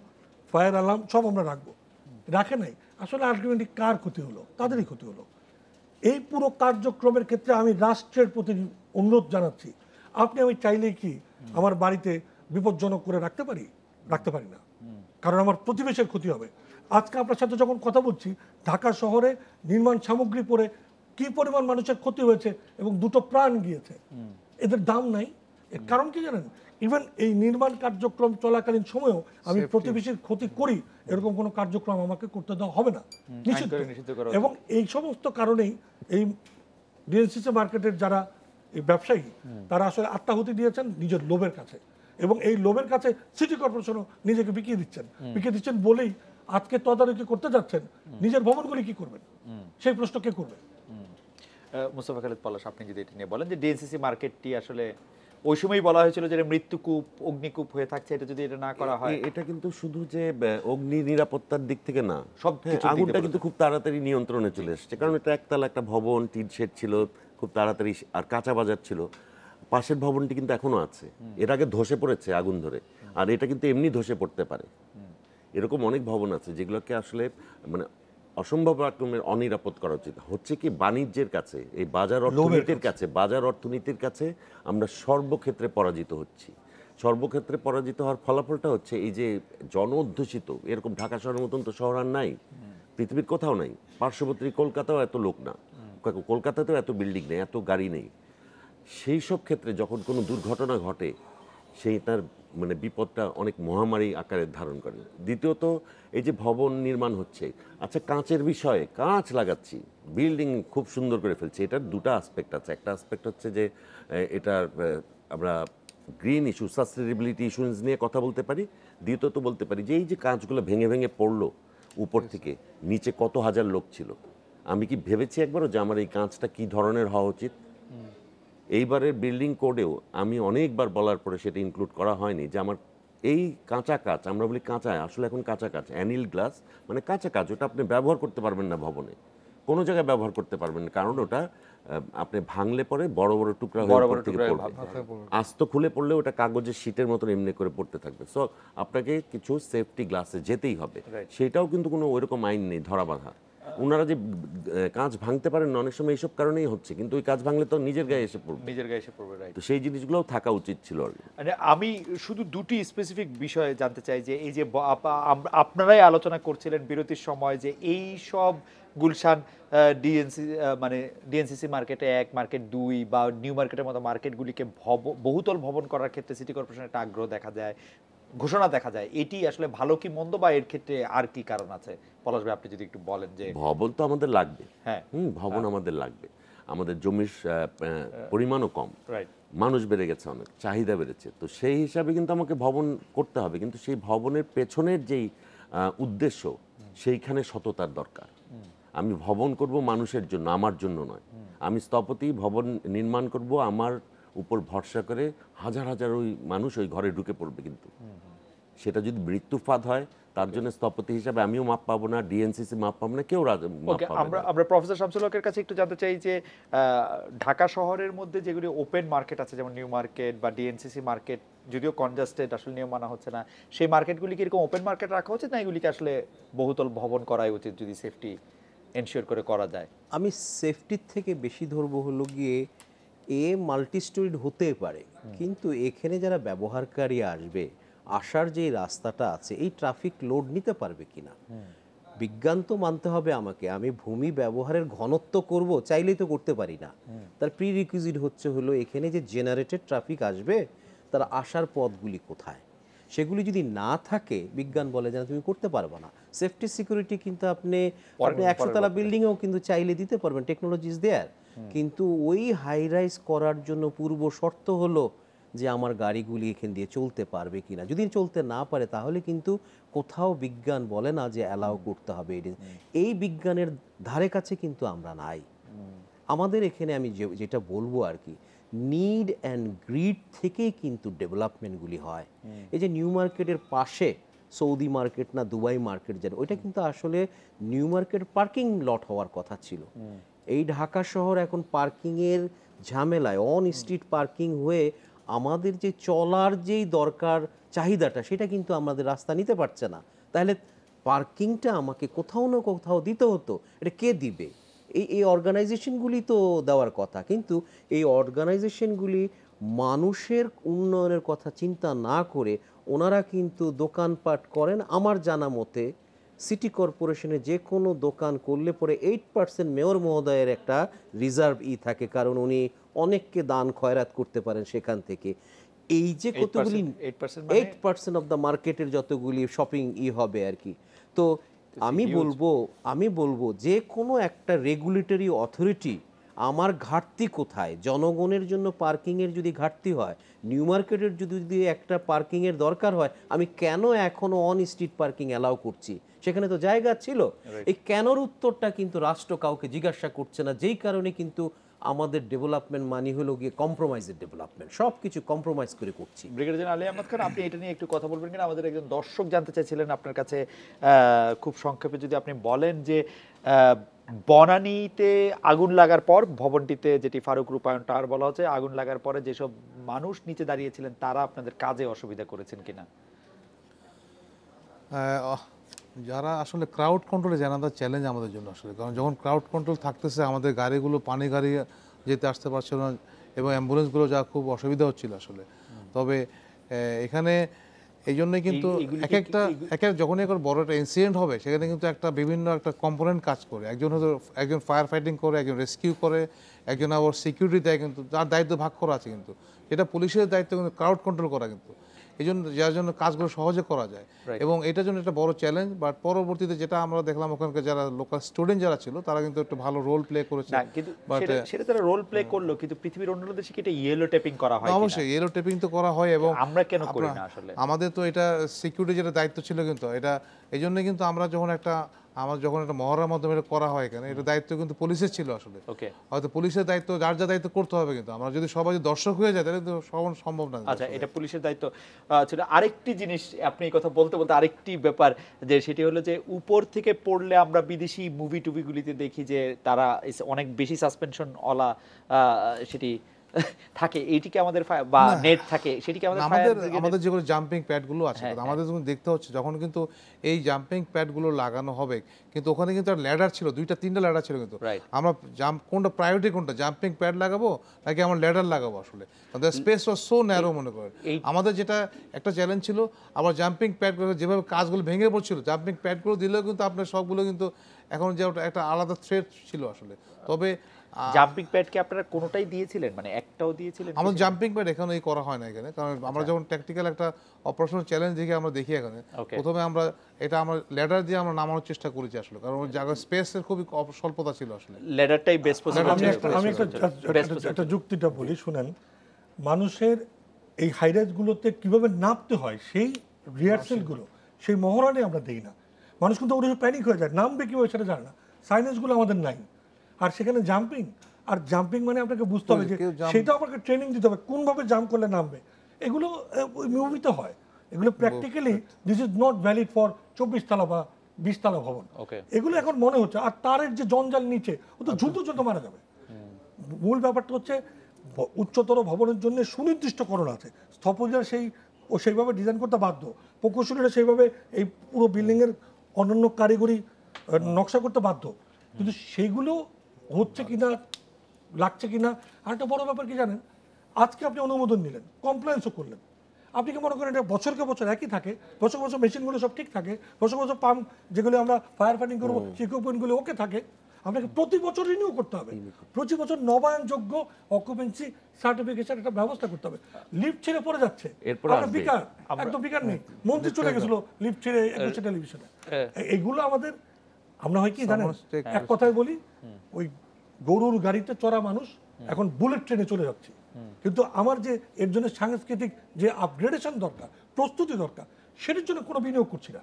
ফায়ার অ্যালার্ম সব আমরা রাখবো, রাখে নাই। আসলে আলটিমেটলি কার ক্ষতি হলো? তাদেরই ক্ষতি হলো। এই পুরো কার্যক্রমের ক্ষেত্রে আমি রাষ্ট্রের প্রতি অনুরোধ জানাচ্ছি, আমি চাইলেই কি আমার বাড়িতে বিপজ্জনক করে রাখতে পারি? রাখতে পারি না, কারণ আমার প্রতিবেশের ক্ষতি হবে। আজকে আপনার সাথে যখন কথা বলছি, ঢাকা শহরে নির্মাণ সামগ্রী পরে কি পরিমাণ মানুষের ক্ষতি হয়েছে এবং 2টো প্রাণ গিয়েছে, এদের দাম নাই। এর কারণ কি জানেন? ইভেন এই নির্মাণ কার্যক্রম চলাকালীন সময়েও আমি প্রতিবেশীর ক্ষতি করি, এরকম কোনো কার্যক্রম আমাকে করতে দেওয়া হবে না, নিষিদ্ধ। এবং এই সমস্ত কারণেই এই ডিএনসিসি মার্কেটের যারা এই ব্যবসায়ী তারা আসলে আত্মাহুতি দিয়েছেন নিজের লোভের কাছে, এবং এই লোভের কাছে সিটি কর্পোরেশনও নিজেকে বিকিয়ে দিচ্ছেন বলেই আজকে তদারকি করতে যাচ্ছেন, নিজের ভবনগুলি কি করবেন সেই প্রশ্ন কে করবে? মুস্তাফা খালিদ পলাশ, আপনি যদি এটা নিয়ে বলেন যে ডিএনসিসি মার্কেটটি আসলে ওই সময়ই বলা হয়েছিল যে এটা মৃত্যুকূপ, অগ্নিকূপ হয়ে থাকছে, এটা যদি এটা না করা হয়। এটা কিন্তু শুধু যে অগ্নি নিরাপত্তার দিক থেকে না, সব হ্যাঁ, কিছুর দিক আগুনটা থেকে কিন্তু খুব তাড়াতাড়ি নিয়ন্ত্রণে চলে এসেছে, কারণ এটা একতলা একটা ভবন, টিন শেড ছিল, খুব তাড়াতাড়ি, আর কাঁচা বাজার ছিল। পাশের ভবনটি কিন্তু এখনো আছে, এর আগে ধসে পড়েছে আগুন ধরে, আর এটা কিন্তু এমনি ধসে পড়তে পারে। এরকম অনেক ভবন আছে যেগুলোকে আসলে মানে অসম্ভব রকমের অনিরাপদ করা উচিত। হচ্ছে কি, বাণিজ্যের কাছে, এই বাজার অর্থনীতির কাছে, বাজার অর্থনীতির কাছে আমরা সর্বক্ষেত্রে পরাজিত হচ্ছি। সর্বক্ষেত্রে পরাজিত হওয়ার ফলাফলটা হচ্ছে এই যে জন অধ্যুষিত, এরকম ঢাকা শহরের মতন তো শহর আর নাই, পৃথিবীর কোথাও নাই। পার্শ্ববর্তী কলকাতাও এত লোক না, কলকাতাতেও এত বিল্ডিং নেই, এত গাড়ি নেই। সেই সব ক্ষেত্রে যখন কোনো দুর্ঘটনা ঘটে, সেইটার মানে বিপদটা অনেক মহামারী আকারে ধারণ করে। দ্বিতীয়ত, এই যে ভবন নির্মাণ হচ্ছে, আচ্ছা কাঁচের বিষয়ে, কাঁচ লাগাচ্ছি, বিল্ডিং খুব সুন্দর করে ফেলছি, এটার দুটো আসপেক্ট আছে। একটা আসপেক্ট হচ্ছে যে এটার আমরা গ্রিন ইস্যু, সাস্টেনেবিলিটি ইস্যুস নিয়ে কথা বলতে পারি। দ্বিতীয়ত বলতে পারি যে এই যে কাঁচগুলো ভেঙে ভেঙে পড়লো উপর থেকে, নিচে কত হাজার লোক ছিল। আমি কি ভেবেছি একবারও যে আমার এই কাঁচটা কি ধরনের হওয়া উচিত? এইবারের বিল্ডিং কোডেও আমি অনেকবার বলার পরে সেটা ইনক্লুড করা হয়নি যে আমার এই কাঁচা কাঁচ, আমরা বলি কাঁচা, আসলে এখন কাঁচা কাঁচ, অ্যানিল গ্লাস মানে কাঁচা কাঁচ, ওটা আপনি ব্যবহার করতে পারবেন না ভবনে, কোনো জায়গায় ব্যবহার করতে পারবেন না, কারণ ওটা আপনি ভাঙলে পরে বড় বড় টুকরা হয়ে উপর থেকে পড়বে, আস্ত খুলে পড়লে ওটা কাগজের শীটের মতন এমনি করে পড়তে থাকবে। সো আপনাকে কিছু সেফটি গ্লাসে যেতেই হবে। সেটাও কিন্তু কোনো ওইরকম আইন নেই ধরা বাঁধা। ওনারা যে কাঁচ ভাঙতে পারেন না অনেক সময় এইসব কারণেই হচ্ছে, কিন্তু ওই কাঁচ ভাঙলে তো নিজের গায়ে এসে পড়বে, রাইট। তো সেই জিনিসগুলোও থাকা উচিত ছিল আর কি। মানে আমি শুধু দুটি স্পেসিফিক বিষয়ে জানতে চাই যে এই যে আপনারাই আলোচনা করছিলেন বিরতির সময় যে এই সব গুলশান ডিএনসিসি মার্কেটে 1, মার্কেট 2 বা নিউ মার্কেটের মতো মার্কেটগুলিকে বহুতল ভবন করার ক্ষেত্রে সিটি কর্পোরেশনের একটা আগ্রহ দেখা যায়, ঘোষণা দেখা যায়, এটি আসলে ভালো কি মন্দ, বা এর ক্ষেত্রে আর কি কারণ আছে? পলাশ ভাই, আপনি যদি একটু বলেন। যে ভবন তো আমাদের লাগবে, হ্যাঁ, ভবন আমাদের লাগবে, আমাদের জমির পরিমাণও কম, রাইট, মানুষ বেড়ে গেছে, অনেক চাহিদা বেড়েছে, তো সেই হিসাবে কিন্তু আমাকে ভবন করতে হবে, কিন্তু সেই ভবনের পেছনের যেই উদ্দেশ্য, সেইখানে সততার দরকার। আমি ভবন করব মানুষের জন্য, আমার জন্য নয়। আমি স্থপতি ভবন নির্মাণ করব আমার উপর ভরসা করে, হাজার হাজার ওই মানুষ ওই ঘরে ঢুকে পড়বে, কিন্তু সেটা যদি মৃত্যুফাত হয় তার জন্য স্থপতি হিসাবে আমিও মাপ পাবো না, ডিএনসিসি মাপ পাবো না, কেউ মাপ পাবে না। আমরা প্রফেসর শামসুল হকের কাছে একটু জানতে চাই যে ঢাকা শহরের মধ্যে যেগুলি ওপেন মার্কেট আছে, যেমন নিউ মার্কেট বা ডিএনসিসি মার্কেট, যদিও কনজাস্টেড, আসলে নিয়ম মানা হচ্ছে না, সেই মার্কেটগুলি কি এরকম ওপেন মার্কেট রাখা উচিত, না এগুলিকে আসলে বহুতল ভবন করাই উচিত যদি সেফটি এনশিওর করে করা যায়? আমি সেফটির থেকে বেশি ধরবো হলো গিয়ে মাল্টি স্টোরিড হতে পারে, কিন্তু এখানে যারা ব্যবহারকারী আসবে, আসার যে রাস্তাটা আছে, এই ট্রাফিক লোড নিতে পারবে কিনা। বিজ্ঞান তো মানতে হবে আমাকে, আমি ভূমি ব্যবহারের ঘনত্ব করব চাইলেই তো করতে পারি না। তার প্রি রিকুইজিট হচ্ছে হলো এখানে যে জেনারেটেড ট্রাফিক আসবে, তার আসার পথগুলি কোথায়, সেগুলি যদি না থাকে, বিজ্ঞান বলে যে তুমি করতে পারবে না। সেফটি সিকিউরিটি কিন্তু আপনি 100 তলা বিল্ডিংয়েও কিন্তু চাইলে দিতে পারবেন, টেকনোলজি ইজ দেয়ার, কিন্তু ওই হাই রাইজ করার জন্য পূর্ব শর্ত হলো যে আমার গাড়িগুলি এখান দিয়ে চলতে পারবে কিনা। যদি চলতে না পারে তাহলে কিন্তু কোথাও বিজ্ঞান বলে না যে অ্যালাউ করতে হবে। এই বিজ্ঞানের ধারে কাছে কিন্তু আমরা নাই। আমাদের এখানে আমি যেটা বলবো আর কি, নিড অ্যান্ড গ্রিড থেকেই কিন্তু ডেভেলপমেন্টগুলি হয়। এই যে নিউ মার্কেটের পাশে সৌদি মার্কেট না দুবাই মার্কেট, যেন ওইটা কিন্তু আসলে নিউ মার্কেট পার্কিং লট হওয়ার কথা ছিল। এই ঢাকা শহর এখন পার্কিংয়ের ঝামেলায়, অন স্ট্রিট পার্কিং হয়ে আমাদের যে চলার যেই দরকার চাহিদাটা, সেটা কিন্তু আমাদের রাস্তা নিতে পারছে না। তাহলে পার্কিংটা আমাকে কোথাও না কোথাও দিতে হতো, এটা কে দিবে? এই অর্গানাইজেশনগুলি তো দেওয়ার কথা, কিন্তু এই অর্গানাইজেশনগুলি মানুষের উন্নয়নের কথা চিন্তা না করে ওনারা কিন্তু দোকানপাট করেন। আমার জানা মতে সিটি কর্পোরেশনে যে কোনো দোকান করলে পরে 8% মেয়র মহোদয়ের একটা রিজার্ভ থাকে, কারণ উনি অনেককে দান খয়রাত করতে পারেন সেখান থেকে। এই যে কতগুলি 8% অফ দ্য মার্কেটের যতগুলি শপিং হবে আর কি। তো আমি বলবো যে কোনো একটা রেগুলেটরি অথরিটি আমার ঘাটতি কোথায়, জনগণের জন্য পার্কিংয়ের যদি ঘাটতি হয়, নিউ মার্কেটের যদি একটা পার্কিংয়ের দরকার হয়, আমি কেন এখনো অন স্ট্রিট পার্কিং অ্যালাউ করছি? সেখানে তো জায়গা ছিল। এই কেনর উত্তরটা কিন্তু রাষ্ট্র কাউকে জিজ্ঞাসা করছে না, যেই কারণে কিন্তু আমাদের ডেভেলপমেন্ট মানি হলো গিয়ে কম্প্রোমাইজের ডেভেলপমেন্ট, সব কিছু কম্প্রোমাইজ করে করছি। ব্রিগেডিয়ার জেনারেল আলী আহমদ খান, আপনি এটা নিয়ে একটু কথা বলবেন কিনা? আমাদের একজন দর্শক জানতে চাইছিলেন আপনার কাছে, খুব সংক্ষেপে যদি আপনি বলেন যে বনানীতে আগুন লাগার পর, ভবনটিতে যেটি ফারুক রূপায়ণ টাওয়ার বলা হচ্ছে, আগুন লাগার পরে যেসব মানুষ নিচে দাঁড়িয়েছিলেন তারা আপনাদের কাজে অসুবিধা করেছেন কিনা? যারা আসলে ক্রাউড কন্ট্রোলে জানাটা চ্যালেঞ্জ আমাদের জন্য আসলে, কারণ যখন ক্রাউড কন্ট্রোল থাকতেছে আমাদের গাড়িগুলো, পানি গাড়ি যেতে আসতে পারছিল না এবং অ্যাম্বুলেন্সগুলো যা খুব অসুবিধা হচ্ছিল আসলে। তবে এখানে এই জন্যই কিন্তু যখনই একটা বড় একটা ইনসিডেন্ট হবে সেখানে কিন্তু একটা বিভিন্ন একটা কম্পোনেন্ট কাজ করে, একজন ফায়ার ফাইটিং করে, একজন রেস্কিউ করে, একজন আবার সিকিউরিটি দেয়, কিন্তু তার দায়িত্ব ভাগ করা আছে। কিন্তু এটা পুলিশের দায়িত্ব কিন্তু ক্রাউড কন্ট্রোল করা, কিন্তু এই জন্য যার জন্য কাজগুলো সহজে করা যায় এবং এটার জন্য একটা বড় চ্যালেঞ্জ। বাট পরবর্তীতে যেটা আমরা দেখলাম, ওখানকার যারা লোকাল স্টুডেন্ট যারা ছিল তারা কিন্তু একটু ভালো রোল প্লে করেছে। কিন্তু সেটা তারা রোল প্লে করলো, কিন্তু পৃথিবীর অন্য দেশে কি এটা ইয়েলো টেপিং করা হয়? অবশ্যই ইয়েলো টেপিং তো করা হয়, এবং আমরা কেন করি না আসলে? আমাদের তো এটা সিকিউরিটি যেটা দায়িত্ব ছিল, কিন্তু এটা এই জন্য কিন্তু আমরা যখন একটা মহড়ার মাধ্যমে এটা করা হয়, এখানে এটা দায়িত্ব কিন্তু পুলিশের ছিল আসলে। হয়তো পুলিশের দায়িত্ব যার যা দায়িত্ব করতে হবে, কিন্তু আমরা যদি সবাই দর্শক হয়ে যায় তাহলে তো সম্ভব না। আচ্ছা, এটা পুলিশের দায়িত্ব ছিল। আরেকটি জিনিস আপনি এই কথা বলতে বলতে আরেকটি ব্যাপার, যে সেটি হলো যে উপর থেকে পড়লে আমরা বিদেশি মুভি টুভিগুলিতে দেখি যে তারা অনেক বেশি সাসপেনশন ওলা সেটি থাকে, এইটিকে আমাদের বা নেট থাকে, সেটিকে আমাদের যেগুলো জাম্পিং প্যাডগুলো আছে আমাদের যখন দেখতে হচ্ছে, যখন কিন্তু এই জাম্পিং প্যাডগুলো লাগানো হবে, কিন্তু ওখানে কিন্তু একটা ল্যাডার ছিল, 2-3টা ল্যাডার ছিল। কিন্তু আমরা কোনটা প্রায়োরিটি, কোনটা জাম্পিং প্যাড লাগাবো নাকি আমরা ল্যাডার লাগাবো আসলে, স্পেস ওয়াজ সো ন্যারো মনে করেন। আমাদের যেটা একটা চ্যালেঞ্জ ছিল, আবার জাম্পিং প্যাডগুলো যেভাবে কাজগুলো ভেঙে পড়ছিল, জাম্পিং প্যাডগুলো দিলেও কিন্তু আপনার সবগুলো কিন্তু এখন যে একটা আলাদা থ্রেট ছিল আসলে। তবে জাম্পিং প্যাড কি আপনারা কোনোটাই দিয়েছিলেন, মানে একটাও দিয়েছিলেন? আমাদের জাম্পিং প্যাড এখানে করা হয় না এখানে, কারণ আমরা যখন ট্যাকটিক্যাল একটা অপারেশনাল চ্যালেঞ্জ দেখে আমরা দেখি এখানে, প্রথমে আমরা ল্যাডার দিয়ে আমরা নামানোর চেষ্টা করেছি আসলে, কারণ ওই জায়গায় স্পেসের খুবই স্বল্পতা ছিল আসলে। ল্যাডারটাই বেস্ট পসিবল। আমি একটা যুক্তিটা বলি শুনেন, মানুষের এই হাইরাইজগুলোতে কিভাবে নামতে হয় সেই রিহার্সেলগুলো, সেই মহড়া আমরা দেই না। মানুষ কিন্তু ওরা প্যানিক হয়ে যায়, নামবে কীভাবে সেটা জানে না, সাইনেসগুলো আমাদের নাই। আর সেখানে জাম্পিং মানে আপনাকে বুঝতে হবে যে সেটা আপনাকে ট্রেনিং দিতে হবে, কোনভাবে জাম্প করলে নামবে। এগুলো মুভিতে হয়, এগুলো practically this is not valid for 24 তলা বা 20 তলা ভবন। এগুলো এখন মনে হচ্ছে, আর তারের যে জঞ্জাল নিচে, ও তো জুতো মারা যাবে। মূল ব্যাপারটা হচ্ছে উচ্চতর ভবনের জন্য সুনির্দিষ্টকরণ আছে, স্থপতিরা সেইভাবে ডিজাইন করতে বাধ্য, প্রকৌশলীরা সেইভাবে এই পুরো বিল্ডিংয়ের অনন্য কারিগরি নকশা করতে বাধ্য, কিন্তু সেইগুলো হচ্ছে কিনা, লাগছে কিনা। আর একটা বড় ব্যাপার কি জানেন, আজকে আপনি অনুমোদন নিলেন, কমপ্লায়েন্সও করলেন, আপনি কি মনে করেন এটা বছরকে বছর একই থাকে? বছর বছর মেশিনগুলো সব ঠিক থাকে, বছর বছর পাম্প যেগুলো আমরা ফায়ার ফাইটিং করবো সেই ইকুইপমেন্টগুলো ওকে থাকে? আপনাকে প্রতি বছর রিনিউ করতে হবে, প্রতি বছর নবায়নযোগ্য অকুপেন্সি সার্টিফিকেশন একটা ব্যবস্থা করতে হবে। লিফট ছেড়ে পড়ে যাচ্ছে, বিকার, একদম বিকার নেই, মন্ত্রী চলে গেছিল লিফট ছেড়ে টেলিভিশনে। এইগুলো আমাদের, আমরা হয় কি জানেন, এক কথায় বলি, ওই গরুর গাড়িতে চড়া মানুষ এখন বুলেট ট্রেনে চলে যাচ্ছে। কিন্তু আমার যে এর জন্য সাংস্কৃতিক যে আপগ্রেডেশন দরকার, প্রস্তুতি দরকার, সেটার জন্য কোনো বিনিয়োগ করছি না।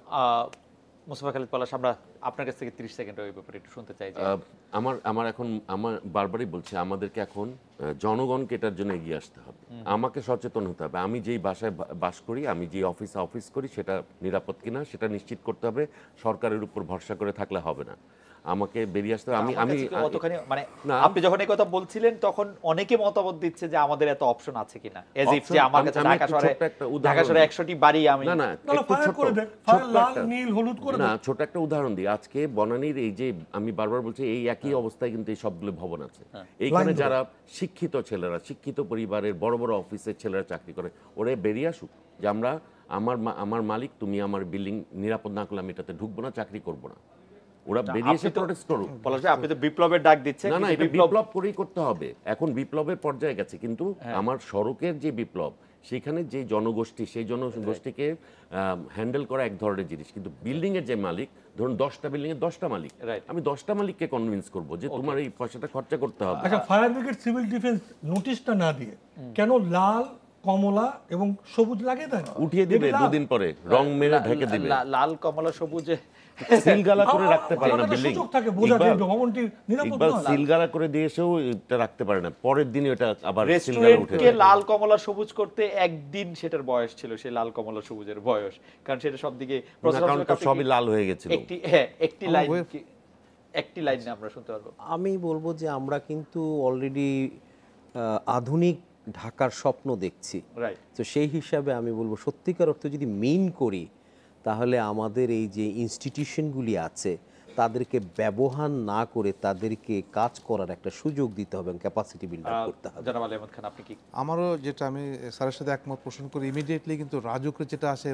মোস্তফা খালিদ পলাশ, আমরা আপনার কাছ থেকে 30 সেকেন্ড ওই ব্যাপারে একটু শুনতে চাই। আমার বারবারই বলছি, আমাদেরকে এখন জনগণকে এটার জন্য এগিয়ে আসতে হবে, আমাকে সচেতন হতে হবে। আমি যেই বাসায় বাস করি, আমি যে অফিস করি, সেটা নিরাপদ কিনা সেটা নিশ্চিত করতে হবে। সরকারের উপর ভরসা করে থাকলে হবে না, আমাকে বেরিয়ে আসতে হবে। মানে আপনি যখন এই কথা বলছিলেন তখন অনেকে মতামত দিচ্ছে যে আমাদের এত অপশন আছে কিনা, এজ ইফ যে আমার কাছে ঢাকা শহরে 100টি বাড়ি, আমি ছোট একটা উদাহরণ দিই। আজকে বনানীর এই যে, আমি বারবার বলছি, এই একই অবস্থায় কিন্তু এই সবগুলো ভবন আছে। এইখানে যারা শিক্ষিত ছেলেরা, শিক্ষিত পরিবারের বড় বড় অফিসের ছেলেরা চাকরি করে, ওরা বেরিয়ে আসুক যে আমার মালিক, তুমি আমার বিল্ডিং নিরাপদ না করলে আমি এটাতে ঢুকবো না, চাকরি করবো না। ওরা বেরিয়ে এসে প্রোটেস্ট করুক। আপনি তো বিপ্লবের ডাক দিচ্ছেন। না, এটা বিপ্লব করেই করতে হবে। এখন বিপ্লবের পর্যায়ে গেছে, কিন্তু আমার সড়কের যে বিপ্লব, সেখানে যে জনগোষ্ঠী সেই জনগোষ্ঠীকে হ্যান্ডেল করা এক ধরনের জিনিস, কিন্তু বিল্ডিং এর যে মালিক, ধরুন 10টা বিল্ডিং এর 10টা মালিক, Right. আমি 10টা মালিককে কনভিন্স করব যে তোমার এই পয়সাটা খরচা করতে হবে। আচ্ছা, ফায়ার ব্রিগেড সিভিল ডিফেন্স নোটিশটা না দিয়ে কেন লাল, কমলা এবং সবুজ লাগিয়ে দেয় না? উঠিয়ে দিবে এটি লাল। দুদিন পরে, রং মেরে ঢেকে দিবে, লাল কমলা সবুজে সিলগালা করে রাখতে পারে না আলাদা বিল্ডিং। সুযোগ থাকে বোঝা যায় ভবনটি নিরাপদ ইকবাল নয়। সিলগালা করে দিয়ে এসেও এটা রাখতে পারে না, পরের দিনই ওটা আবার সিলগালা উঠে রেস্টুরেন্টকে যায়। লাল কমলা সবুজ করতে একদিন সেটার বয়স ছিল, সেই লাল কমলা সবুজের বয়স, কারণ সেটা সবদিকে কারণ তো সবই লাল হয়ে গেছিল। একটি লাইন আমরা শুনতে পারবো। আমি বলবো যে আমরা কিন্তু অলরেডি আধুনিক ঢাকার স্বপ্ন দেখছি। রাইট। তো সেই হিসাবে আমি বলবো সত্যিকার অর্থে যদি মিন করি তাহলে আমাদের এই যে ইনস্টিটিউশনগুলি আছে তাদেরকে ব্যবহার না করে তাদেরকে কাজ করার একটা সুযোগ দিতে হবে, ক্যাপাসিটি বিল্ড আপ করতে হবে। জনাব আলী আহমদ খান, আপনি কি? আমারও যেটা আমি স্যারের সাথে একমত পোষণ করি, ইমিডিয়েটলি কিন্তু রাজুকের যেটা আছে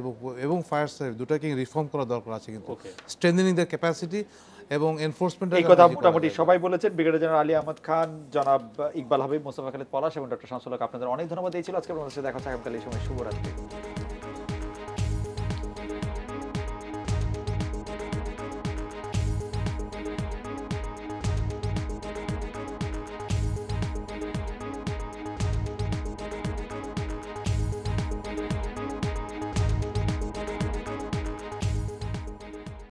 এবং ফায়ার সার্ভিস দুটাকে রিফর্ম করা দরকার আছে, কিন্তু Okay. স্ট্রেংথেনিং দ্য ক্যাপাসিটি এবং এনফোর্সমেন্ট। এই কথা মোটামুটি সবাই বলেছেন। ব্রিগেডিয়ার জেনারেল আলী আহমদ খান, জনাব ইকবাল হাবিব, মোস্তফা খালিদ পলাশ এবং ডক্টর শামসুল হক, আপনাদের অনেক ধন্যবাদ। এই ছিল আজকে আপনাদের সাথে দেখা হচ্ছে আগামীকাল এই সময়। শুভরাত্রি।